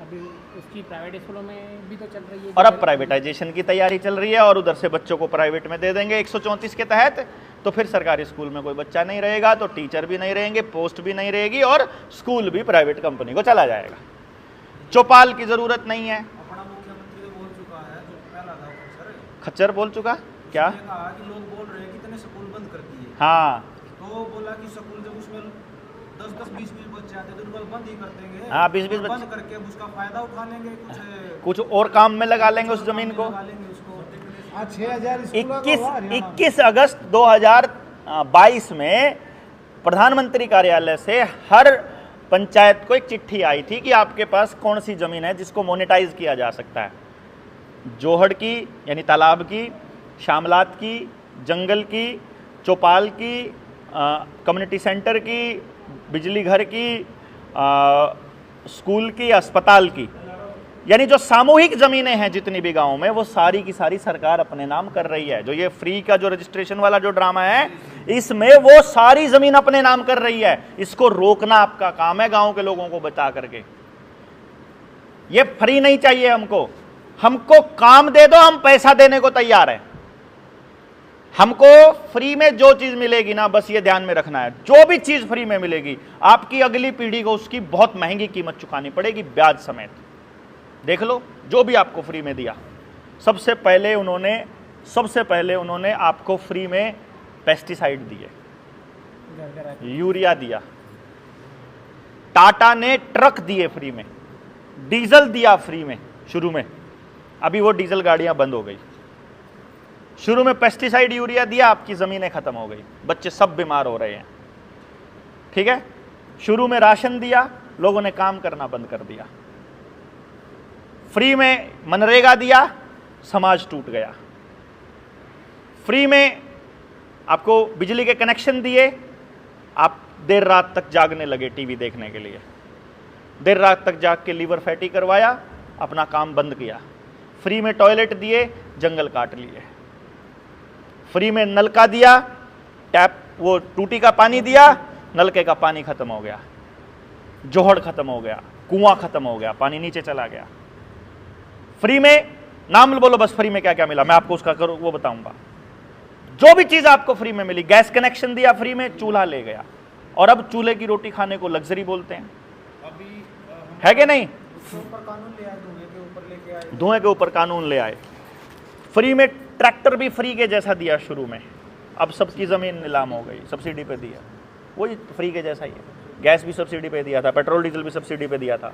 अभी उसकी प्राइवेट स्कूलों में भी तो चल रही है, और अब प्राइवेटाइजेशन की तैयारी चल रही है, और उधर से बच्चों को प्राइवेट में दे देंगे 134 के तहत। तो फिर सरकारी स्कूल में कोई बच्चा नहीं रहेगा, तो टीचर भी नहीं रहेंगे, पोस्ट भी नहीं रहेगी, और स्कूल भी प्राइवेट कंपनी को चला जाएगा। चौपाल की जरूरत नहीं है। अपना मुख्यमंत्री बोल चुका है, जो पहला था खच्चर बोल चुका क्या? कहा कि लोग बोल रहे हैं कि इतने स्कूल बंद कर दिए। हाँ, तो बोला कि स्कूल जब उसमें 10-10, 20-20 बच्चे आते तो उनको बंद ही कर देंगे। हाँ, 20-20 बच्चे बंद करके उसका फायदा उठा लेंगे, कुछ और काम में लगा लेंगे उस जमीन को। 21 अगस्त 2022 में प्रधानमंत्री कार्यालय से हर पंचायत को एक चिट्ठी आई थी कि आपके पास कौन सी जमीन है जिसको मोनेटाइज किया जा सकता है। जोहड़ की यानी तालाब की, शामलात की, जंगल की, चौपाल की, कम्युनिटी सेंटर की, बिजली घर की, स्कूल की, अस्पताल की, यानी जो सामूहिक ज़मीनें हैं जितनी भी गाँव में, वो सारी की सारी सरकार अपने नाम कर रही है। जो ये फ्री का जो रजिस्ट्रेशन वाला जो ड्रामा है, इसमें वो सारी ज़मीन अपने नाम कर रही है। इसको रोकना आपका काम है, गाँव के लोगों को बता करके। ये फ्री नहीं चाहिए हमको, हमको काम दे दो, हम पैसा देने को तैयार है। हमको फ्री में जो चीज मिलेगी ना, बस ये ध्यान में रखना है, जो भी चीज फ्री में मिलेगी, आपकी अगली पीढ़ी को उसकी बहुत महंगी कीमत चुकानी पड़ेगी, ब्याज समेत। देख लो, जो भी आपको फ्री में दिया, सबसे पहले उन्होंने आपको फ्री में पेस्टिसाइड दिए, यूरिया दिया, टाटा ने ट्रक दिए फ्री में, डीजल दिया फ्री में शुरू में। अभी वो डीजल गाड़ियां बंद हो गई। शुरू में पेस्टिसाइड यूरिया दिया, आपकी ज़मीनें ख़त्म हो गई, बच्चे सब बीमार हो रहे हैं। ठीक है, शुरू में राशन दिया, लोगों ने काम करना बंद कर दिया। फ्री में मनरेगा दिया, समाज टूट गया। फ्री में आपको बिजली के कनेक्शन दिए, आप देर रात तक जागने लगे टीवी देखने के लिए। देर रात तक जाग के लीवर फैटी करवाया, अपना काम बंद किया। फ्री में टॉयलेट दिए, जंगल काट लिए। फ्री में नलका दिया, टैप वो टूटी का पानी दिया, नलके का पानी खत्म हो गया। जोहड़ खत्म हो गया, कुआं खत्म हो गया, पानी नीचे चला गया। फ्री में नाम बोलो बस, फ्री में क्या क्या मिला मैं आपको उसका करो वो बताऊंगा। जो भी चीज आपको फ्री में मिली, गैस कनेक्शन दिया फ्री में, चूल्हा ले गया, और अब चूल्हे की रोटी खाने को लग्जरी बोलते हैं, है कि नहीं? धुएं के ऊपर कानून ले आए। फ्री में ट्रैक्टर भी फ्री के जैसा दिया शुरू में, अब सबकी जमीन नीलाम हो गई, सब्सिडी पे दिया, वही फ्री के जैसा ही है। गैस भी सब्सिडी पे दिया था, पेट्रोल डीजल भी सब्सिडी पे दिया था।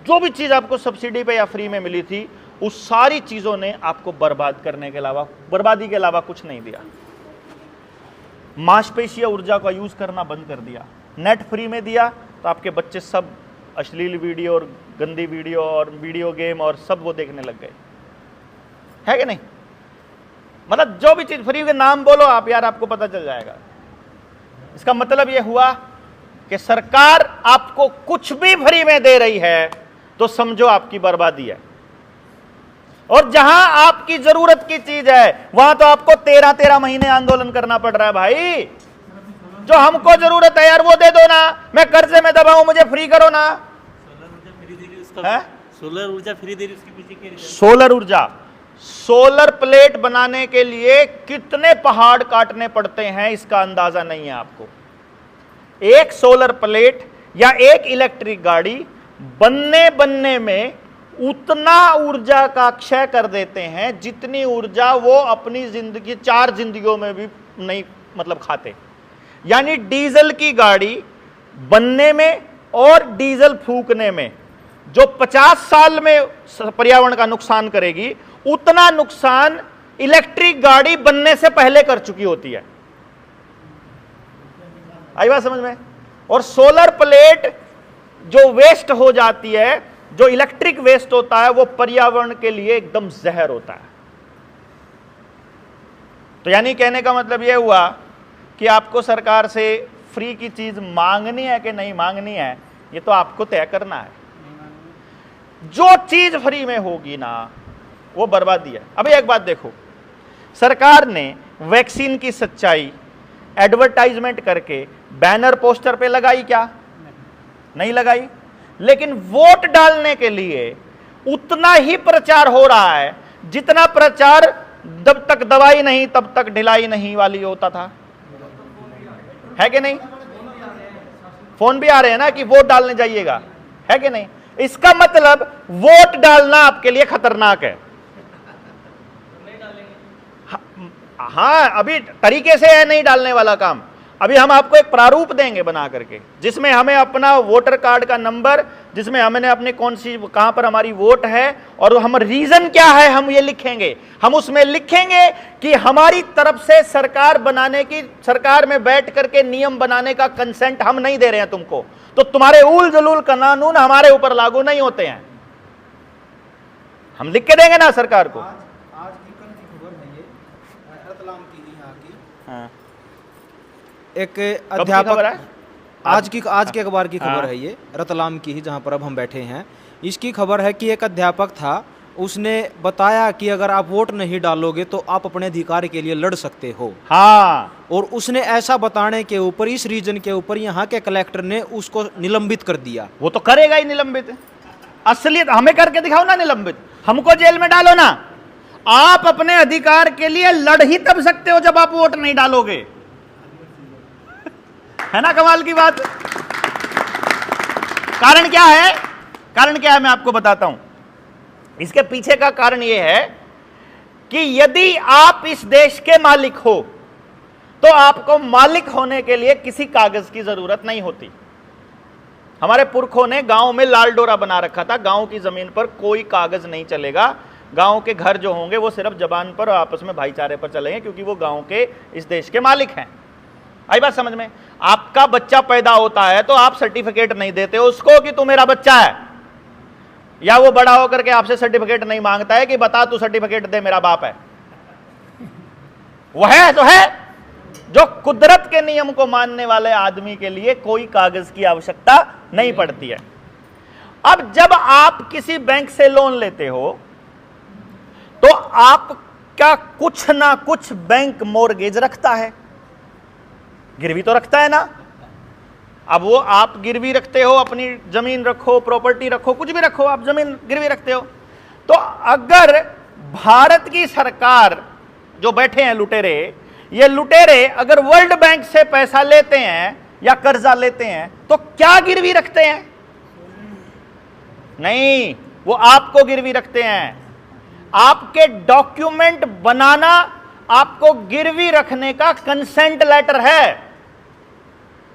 जो भी चीज आपको सब्सिडी पे या फ्री में मिली थी, उस सारी चीजों ने आपको बर्बाद करने के अलावा, बर्बादी के अलावा कुछ नहीं दिया। मांसपेशीय ऊर्जा का यूज करना बंद कर दिया। नेट फ्री में दिया तो आपके बच्चे सब अश्लील वीडियो और गंदी वीडियो और वीडियो गेम और सब वो देखने लग गए, है कि नहीं? मतलब जो भी चीज फ्री के नाम बोलो आप यार, आपको पता चल जाएगा। इसका मतलब यह हुआ कि सरकार आपको कुछ भी फ्री में दे रही है तो समझो आपकी बर्बादी है। और जहां आपकी जरूरत की चीज है वहां तो आपको 13-13 महीने आंदोलन करना पड़ रहा है। भाई जो हमको जरूरत है यार वो दे दो ना, मैं कर्जे में दबा हूं, मुझे फ्री करो ना। सोलर ऊर्जा फ्री दे रही, उसके पीछे क्या रीजन? सोलर ऊर्जा, सोलर प्लेट बनाने के लिए कितने पहाड़ काटने पड़ते हैं इसका अंदाजा नहीं है आपको। एक सोलर प्लेट या एक इलेक्ट्रिक गाड़ी बनने में उतना ऊर्जा का क्षय कर देते हैं जितनी ऊर्जा वो अपनी जिंदगी 4 जिंदगियों में भी नहीं मतलब खाते। यानी डीजल की गाड़ी बनने में और डीजल फूकने में जो 50 साल में पर्यावरण का नुकसान करेगी, उतना नुकसान इलेक्ट्रिक गाड़ी बनने से पहले कर चुकी होती है। आई बात समझ में? और सोलर प्लेट जो वेस्ट हो जाती है, जो इलेक्ट्रिक वेस्ट होता है, वो पर्यावरण के लिए एकदम जहर होता है। तो यानी कहने का मतलब यह हुआ कि आपको सरकार से फ्री की चीज मांगनी है कि नहीं मांगनी है, ये तो आपको तय करना है। जो चीज फ्री में होगी ना वो बर्बादी है। अभी एक बात देखो, सरकार ने वैक्सीन की सच्चाई एडवर्टाइजमेंट करके बैनर पोस्टर पे लगाई क्या? नहीं लगाई। लेकिन वोट डालने के लिए उतना ही प्रचार हो रहा है जितना प्रचार जब तक दवाई नहीं तब तक ढिलाई नहीं वाली होता था, है कि नहीं? फोन भी आ रहे हैं ना कि वोट डालने जाइएगा, है कि नहीं? इसका मतलब वोट डालना आपके लिए खतरनाक है। हाँ, अभी तरीके से है नहीं डालने वाला काम। अभी हम आपको एक प्रारूप देंगे बना करके, जिसमें हमें अपना वोटर कार्ड का नंबर, जिसमें हमने अपने कौन सी कहां पर हमारी वोट है और हम रीजन क्या है हम ये लिखेंगे। हम उसमें लिखेंगे कि हमारी तरफ से सरकार बनाने की, सरकार में बैठ करके नियम बनाने का कंसेंट हम नहीं दे रहे हैं तुमको, तो तुम्हारे उल जलूल कानून हमारे ऊपर लागू नहीं होते हैं। हम लिख के देंगे ना सरकार को। आज की कल की खबर है ये, रतलाम की यहाँ की। हाँ। एक अध्यापक, आज के अखबार की खबर हाँ। है ये, रतलाम की ही, जहाँ पर अब हम बैठे हैं। इसकी खबर है कि एक अध्यापक था, उसने बताया कि अगर आप वोट नहीं डालोगे तो आप अपने अधिकार के लिए लड़ सकते हो। हाँ। और उसने ऐसा बताने के ऊपर, इस रीजन के ऊपर, यहाँ के कलेक्टर ने उसको निलंबित कर दिया। वो तो करेगा ही निलंबित, असलियत हमें करके दिखाओ ना निलंबित, हमको जेल में डालो ना। आप अपने अधिकार के लिए लड़ ही तब सकते हो जब आप वोट नहीं डालोगे, है ना? कमाल की बात। कारण क्या है? कारण क्या है मैं आपको बताता हूं। इसके पीछे का कारण यह है कि यदि आप इस देश के मालिक हो तो आपको मालिक होने के लिए किसी कागज की जरूरत नहीं होती। हमारे पुरखों ने गांव में लाल डोरा बना रखा था, गांव की जमीन पर कोई कागज नहीं चलेगा। गांव के घर जो होंगे वो सिर्फ जबान पर और आपस में भाईचारे पर चलेंगे, क्योंकि वो गांव के इस देश के मालिक हैं। आई बात समझ में? आपका बच्चा पैदा होता है तो आप सर्टिफिकेट नहीं देते उसको कि तू मेरा बच्चा है, या वो बड़ा होकर के आपसे सर्टिफिकेट नहीं मांगता है कि बता तू सर्टिफिकेट दे मेरा बाप है। वह है तो है। जो कुदरत के नियम को मानने वाले आदमी के लिए कोई कागज की आवश्यकता नहीं पड़ती है। अब जब आप किसी बैंक से लोन लेते हो तो आपका कुछ ना कुछ बैंक मोर्गेज रखता है, गिरवी तो रखता है ना। अब वो आप गिरवी रखते हो, अपनी जमीन रखो, प्रॉपर्टी रखो, कुछ भी रखो, आप जमीन गिरवी रखते हो। तो अगर भारत की सरकार जो बैठे हैं लुटेरे, ये लुटेरे अगर वर्ल्ड बैंक से पैसा लेते हैं या कर्जा लेते हैं तो क्या गिरवी रखते हैं? नहीं, वो आपको गिरवी रखते हैं। आपके डॉक्यूमेंट बनाना आपको गिरवी रखने का कंसेंट लेटर है।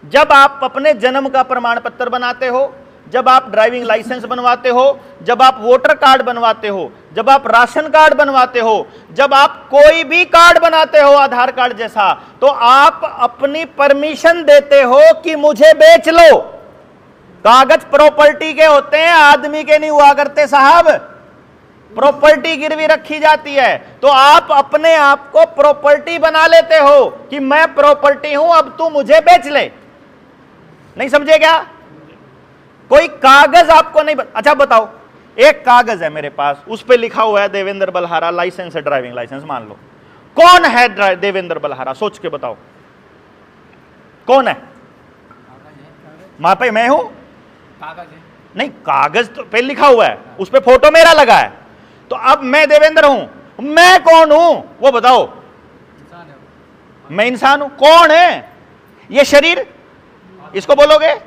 जब आप अपने जन्म का प्रमाण पत्र बनाते हो, जब आप ड्राइविंग लाइसेंस बनवाते हो, जब आप वोटर कार्ड बनवाते हो, जब आप राशन कार्ड बनवाते हो, जब आप कोई भी कार्ड बनाते हो आधार कार्ड जैसा, तो आप अपनी परमिशन देते हो कि मुझे बेच लो। कागज प्रॉपर्टी के होते हैं, आदमी के नहीं हुआ करते साहब। प्रॉपर्टी गिरवी रखी जाती है, तो आप अपने आप को प्रॉपर्टी बना लेते हो कि मैं प्रॉपर्टी हूं, अब तू मुझे बेच ले। नहीं समझे क्या? कोई कागज आपको नहीं अच्छा बताओ, एक कागज है मेरे पास, उस पे लिखा हुआ है देवेंद्र बलहारा, लाइसेंस है, ड्राइविंग लाइसेंस। मान लो कौन है देवेंद्र बलहारा, सोच के बताओ कौन है? वहां पे मैं हूं? कागज है। नहीं, कागज तो पे लिखा हुआ है, उस पे फोटो मेरा लगा है। तो अब मैं देवेंद्र हूं, मैं कौन हूं वो बताओ? मैं इंसान हूं। कौन है ये शरीर? इसको बोलोगे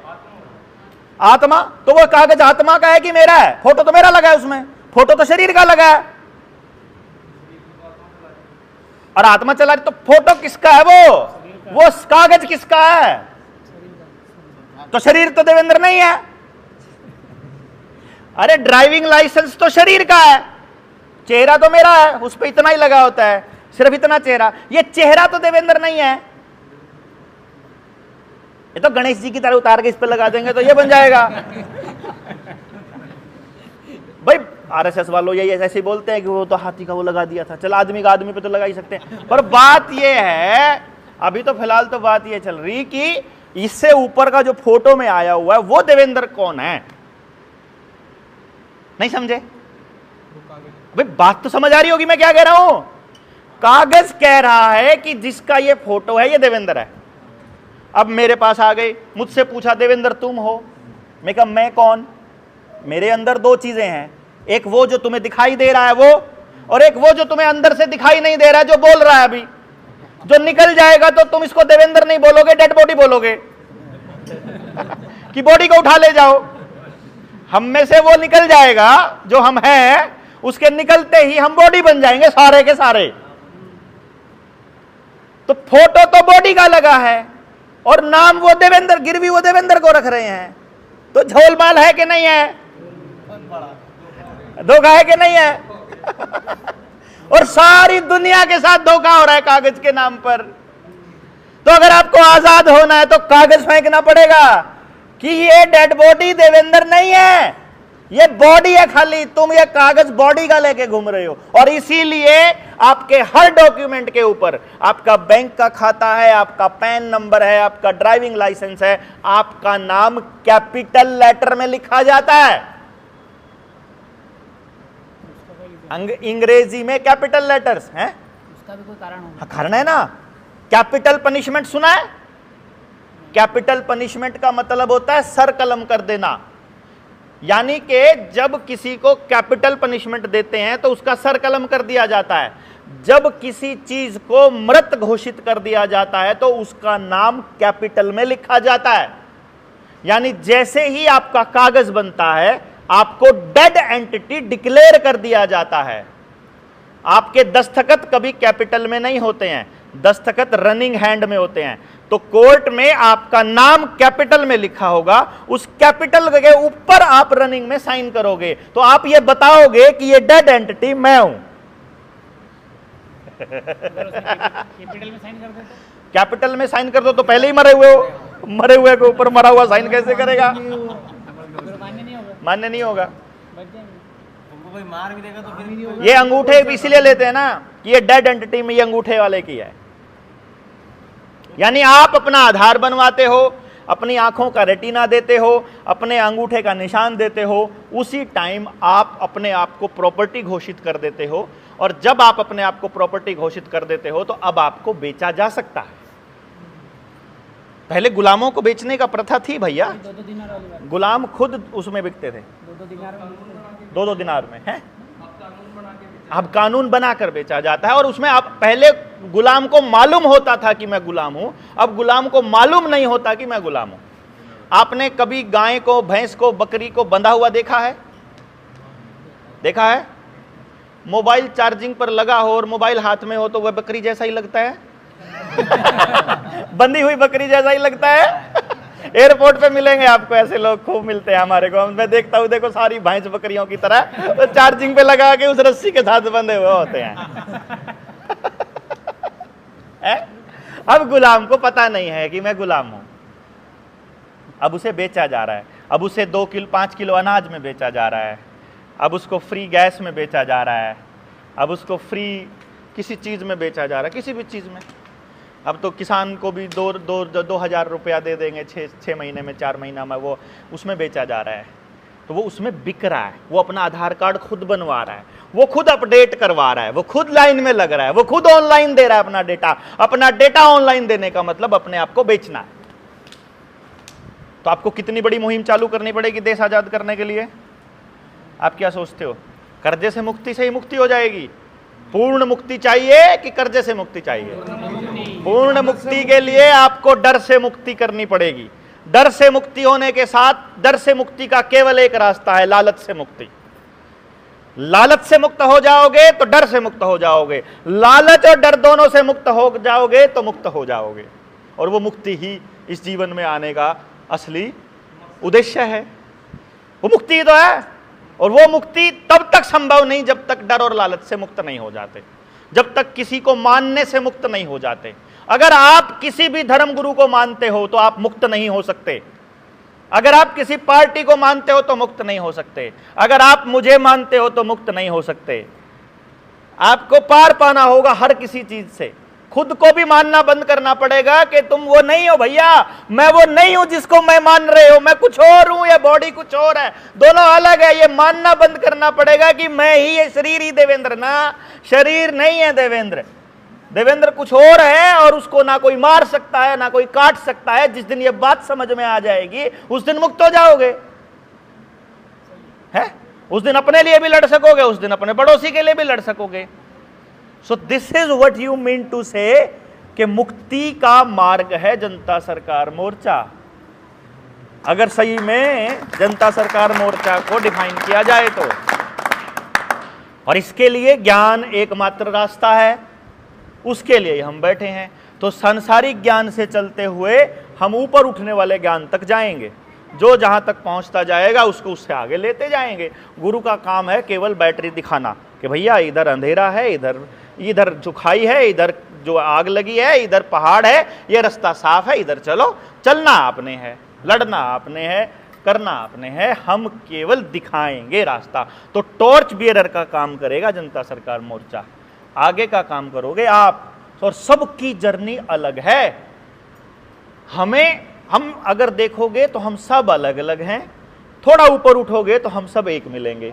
आत्मा। तो वो कागज आत्मा का है कि मेरा है? फोटो तो मेरा लगा है उसमें, फोटो तो शरीर का लगा है। और आत्मा चला रही, तो फोटो किसका है? वो कागज किसका है? तो शरीर तो देवेंद्र नहीं है। अरे ड्राइविंग लाइसेंस तो शरीर का है, चेहरा तो मेरा है, उस पर इतना ही लगा होता है, सिर्फ इतना चेहरा। ये चेहरा तो देवेंद्र नहीं है। ये तो गणेश जी की तरह उतार के इस पे लगा देंगे तो ये बन जाएगा। भाई आरएसएस वालों ये ऐसे ही बोलते हैं कि वो तो हाथी का वो लगा दिया था, चल आदमी का आदमी पे तो लगा ही सकते हैं। पर बात ये है, अभी तो फिलहाल तो बात ये चल रही कि इससे ऊपर का जो फोटो में आया हुआ है वो देवेंद्र कौन है? नहीं समझे? भाई बात तो समझ आ रही होगी मैं क्या कह रहा हूं। कागज कह रहा है कि जिसका ये फोटो है ये देवेंद्र है। अब मेरे पास आ गए, मुझसे पूछा देवेंद्र तुम हो? मैं कहा मैं कौन? मेरे अंदर दो चीजें हैं, एक वो जो तुम्हें दिखाई दे रहा है वो, और एक वो जो तुम्हें अंदर से दिखाई नहीं दे रहा है, जो बोल रहा है अभी। जो निकल जाएगा तो तुम इसको देवेंद्र नहीं बोलोगे, डेड बॉडी बोलोगे कि बॉडी को उठा ले जाओ। हम में से वो निकल जाएगा जो हम हैं, उसके निकलते ही हम बॉडी बन जाएंगे सारे के सारे। तो फोटो तो बॉडी का लगा है और नाम वो देवेंद्र, गिरवी वो देवेंद्र को रख रहे हैं। तो झोलमाल है कि नहीं है? धोखा है कि नहीं है? और सारी दुनिया के साथ धोखा हो रहा है कागज के नाम पर। तो अगर आपको आजाद होना है तो कागज फेंकना पड़ेगा कि ये डेड बॉडी देवेंद्र नहीं है, ये बॉडी है खाली, तुम ये कागज बॉडी का लेके घूम रहे हो। और इसीलिए आपके हर डॉक्यूमेंट के ऊपर आपका बैंक का खाता है, आपका पैन नंबर है, आपका ड्राइविंग लाइसेंस है, आपका नाम कैपिटल लेटर में लिखा जाता है। अंग्रेजी में कैपिटल लेटर्स हैं। उसका भी कोई कारण होगा? कारण है ना। कैपिटल पनिशमेंट सुना है? कैपिटल पनिशमेंट का मतलब होता है सर कलम कर देना। यानी कि जब किसी को कैपिटल पनिशमेंट देते हैं तो उसका सर कलम कर दिया जाता है। जब किसी चीज को मृत घोषित कर दिया जाता है तो उसका नाम कैपिटल में लिखा जाता है। यानी जैसे ही आपका कागज बनता है आपको डेड एंटिटी डिक्लेयर कर दिया जाता है। आपके दस्तखत कभी कैपिटल में नहीं होते हैं, दस्तखत रनिंग हैंड में होते हैं। तो कोर्ट में आपका नाम कैपिटल में लिखा होगा, उस कैपिटल के ऊपर आप रनिंग में साइन करोगे तो आप ये बताओगे कि ये डेड एंटिटी मैं हूं। कैपिटल में साइन कर दे तो? कैपिटल में साइन कर दो तो पहले ही मरे हुए हो, मरे हुए के ऊपर मरा हुआ साइन कैसे करेगा? मान्य नहीं होगा। मान्य नहीं होगा। बच जाएंगे। तुमको कोई मार भी देगा तो फिर ये अंगूठे इसीलिए लेते हैं ना कि ये डेड एंटिटी में ये अंगूठे वाले की है। यानी आप अपना आधार बनवाते हो, अपनी आंखों का रेटिना देते हो, अपने अंगूठे का निशान देते हो, उसी टाइम आप अपने आप को प्रॉपर्टी घोषित कर देते हो। और जब आप अपने आप को प्रॉपर्टी घोषित कर देते हो तो अब आपको बेचा जा सकता है। पहले गुलामों को बेचने का प्रथा थी भैया, 2-2 दिनार वाली बात, गुलाम खुद उसमें बिकते थे 2-2 दिनार में 2-2 दिनार में है। अब कानून बनाकर बेचा जाता है और उसमें आप पहले गुलाम को मालूम होता था कि मैं गुलाम हूं, अब गुलाम को मालूम नहीं होता कि मैं गुलाम हूं। आपने कभी गाय को, भैंस को, बकरी को बंधा हुआ देखा है? देखा है? मोबाइल चार्जिंग पर लगा हो और मोबाइल हाथ में हो तो वह बकरी जैसा ही लगता है बंधी हुई बकरी जैसा ही लगता है। एयरपोर्ट पे मिलेंगे आपको ऐसे लोग, खूब मिलते हैं हमारे को। मैं देखता हूँ, देखो सारी भैंस बकरियों की तरह तो चार्जिंग पे लगा के उस रस्सी के साथ बंधे हुए होते हैं अब गुलाम को पता नहीं है कि मैं गुलाम हूं, अब उसे बेचा जा रहा है, अब उसे 5 किलो अनाज में बेचा जा रहा है, अब उसको फ्री गैस में बेचा जा रहा है, अब उसको फ्री किसी चीज़ में बेचा जा रहा है, किसी भी चीज़ में। अब तो किसान को भी 2,000 रुपया दे देंगे 6 महीने में, 4 महीना में, वो उसमें बेचा जा रहा है। तो वो उसमें बिक रहा है, वो अपना आधार कार्ड खुद बनवा रहा है, वो खुद अपडेट करवा रहा है, वो खुद लाइन में लग रहा है, वो खुद ऑनलाइन दे रहा है अपना डेटा। अपना डेटा ऑनलाइन देने का मतलब अपने आप को बेचना है। तो आपको कितनी बड़ी मुहिम चालू करनी पड़ेगी देश आज़ाद करने के लिए? आप क्या सोचते हो? कर्जे से मुक्ति से ही मुक्ति हो जाएगी? पूर्ण मुक्ति चाहिए कि कर्जे से मुक्ति चाहिए? पूर्ण मुक्ति के लिए आपको डर से मुक्ति करनी पड़ेगी। डर से मुक्ति होने के साथ, डर से मुक्ति का केवल एक रास्ता है, लालच से मुक्ति। लालच से मुक्त हो जाओगे तो डर से मुक्त हो जाओगे, लालच और डर दोनों से मुक्त हो जाओगे तो मुक्त हो जाओगे। और वो मुक्ति ही इस जीवन में आने का असली उद्देश्य है, वो मुक्ति ही तो है। और वो मुक्ति तब तक संभव नहीं जब तक डर और लालच से मुक्त नहीं हो जाते, जब तक किसी को मानने से मुक्त नहीं हो जाते। अगर आप किसी भी धर्म गुरु को मानते हो तो आप मुक्त नहीं हो सकते। अगर आप किसी पार्टी को मानते हो तो मुक्त नहीं हो सकते। अगर आप मुझे मानते हो तो मुक्त नहीं हो सकते। आपको पार पाना होगा हर किसी चीज से। खुद को भी मानना बंद करना पड़ेगा कि तुम वो नहीं हो भैया, मैं वो नहीं हूं जिसको मैं मान रहे हो, मैं कुछ और हूं, ये बॉडी कुछ और है, दोनों अलग है। ये मानना बंद करना पड़ेगा कि मैं ही, ये शरीर ही देवेंद्र ना, शरीर नहीं है देवेंद्र। देवेंद्र कुछ और है और उसको ना कोई मार सकता है ना कोई काट सकता है। जिस दिन ये बात समझ में आ जाएगी उस दिन मुक्त हो जाओगे, है? उस दिन अपने लिए भी लड़ सकोगे, उस दिन अपने पड़ोसी के लिए भी लड़ सकोगे। So this is what you mean to say कि मुक्ति का मार्ग है जनता सरकार मोर्चा। अगर सही में जनता सरकार मोर्चा को डिफाइन किया जाए तो, और इसके लिए ज्ञान एकमात्र रास्ता है, उसके लिए हम बैठे हैं। तो सांसारिक ज्ञान से चलते हुए हम ऊपर उठने वाले ज्ञान तक जाएंगे। जो जहां तक पहुंचता जाएगा उसको उससे आगे लेते जाएंगे। गुरु का काम है केवल बैटरी दिखाना कि भैया इधर अंधेरा है, इधर जो खाई है, इधर जो आग लगी है, इधर पहाड़ है, ये रास्ता साफ है, इधर चलो। चलना आपने है, लड़ना आपने है, करना आपने है, हम केवल दिखाएंगे रास्ता। तो टॉर्च बियरर का काम करेगा जनता सरकार मोर्चा, आगे का काम करोगे आप। और सबकी जर्नी अलग है। हम अगर देखोगे तो हम सब अलग अलग हैं। थोड़ा ऊपर उठोगे तो हम सब एक मिलेंगे,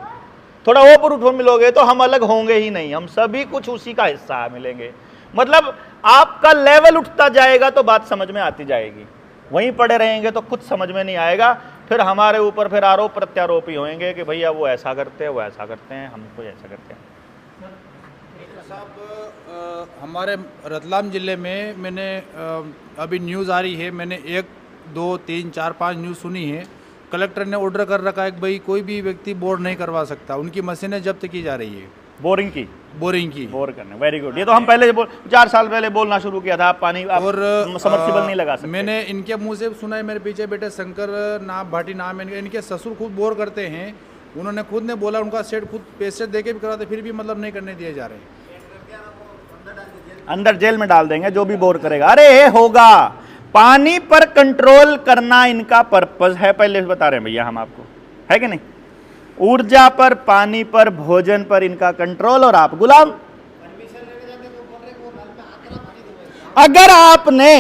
थोड़ा ऊपर उठो मिलोगे तो हम अलग होंगे ही नहीं, हम सभी कुछ उसी का हिस्सा मिलेंगे। मतलब आपका लेवल उठता जाएगा तो बात समझ में आती जाएगी। वहीं पड़े रहेंगे तो कुछ समझ में नहीं आएगा। फिर हमारे ऊपर फिर आरोप प्रत्यारोप ही होंगे कि भैया वो ऐसा करते हैं, वो ऐसा करते हैं, हम कुछ ऐसा करते हैं। साहब, हमारे रतलाम ज़िले में मैंने अभी न्यूज़ आ रही है, मैंने 1, 2, 3, 4, 5 न्यूज़ सुनी है। कलेक्टर ने ऑर्डर कर रखा है कि भाई कोई भी व्यक्ति बोर नहीं करवा सकता, उनकी मशीनें जब्त की जा रही है। बोरिंग की बोर करने, वेरी गुड। ये तो हम पहले 4 साल पहले बोलना शुरू किया था, आप पानी और समर्सिबल नहीं लगा सकते। मैंने इनके मुंह से सुना है, मेरे पीछे बेटे शंकर भाटी नाम है इनके ससुर खुद बोर करते हैं। उन्होंने खुद ने बोला उनका सेट खुद पैसे दे के भी कराते, फिर भी मतलब नहीं करने दिए जा रहे। अंदर जेल में डाल देंगे जो भी बोर करेगा। अरे ये होगा, पानी पर कंट्रोल करना इनका पर्पस है, पहले बता रहे हैं भैया हम आपको, है कि नहीं? ऊर्जा पर, पानी पर, भोजन पर इनका कंट्रोल, और आप गुलाम। अगर आपने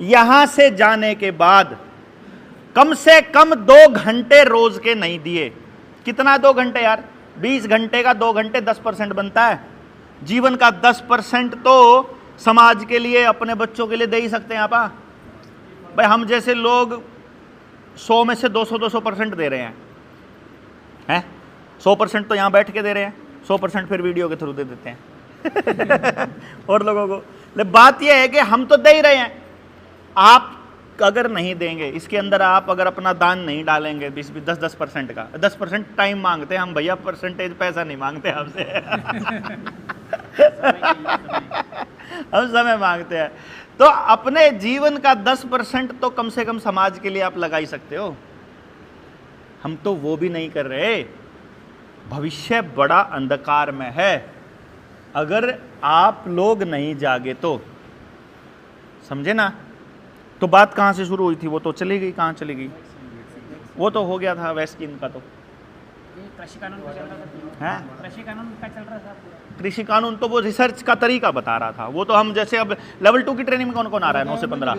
यहां से जाने के बाद कम से कम 2 घंटे रोज के नहीं दिए, कितना 2 घंटे यार? 20 घंटे का 2 घंटे 10% बनता है। जीवन का 10% तो समाज के लिए, अपने बच्चों के लिए दे ही सकते हैं आप। भाई हम जैसे लोग 100 में से 200% दे रहे हैं 100% तो यहाँ बैठ के दे रहे हैं, 100% फिर वीडियो के थ्रू दे देते हैं और लोगों को। ले बात यह है कि हम तो दे ही रहे हैं, आप अगर नहीं देंगे, इसके अंदर आप अगर अपना दान नहीं डालेंगे 10% का, 10% टाइम मांगते हैं हम भैया, परसेंटेज पैसा नहीं मांगते आपसे हम समय मांगते हैं। तो अपने जीवन का 10% तो कम से कम समाज के लिए आप लगा ही सकते हो। हम तो वो भी नहीं कर रहे। भविष्य बड़ा अंधकार में है, अगर आप लोग नहीं जागे तो। समझे ना? तो बात कहाँ से शुरू हुई थी? वो तो चली गई, कहाँ चली गई? वो तो हो गया था वैक्सीन का। तो कृषि कानून का चल रहा था, कृषि कानून का चल रहा था। कृषि कानून तो वो रिसर्च का तरीका बता रहा था, वो तो हम जैसे अब लेवल 2 की ट्रेनिंग में कौन कौन आ रहा है 9 से 15?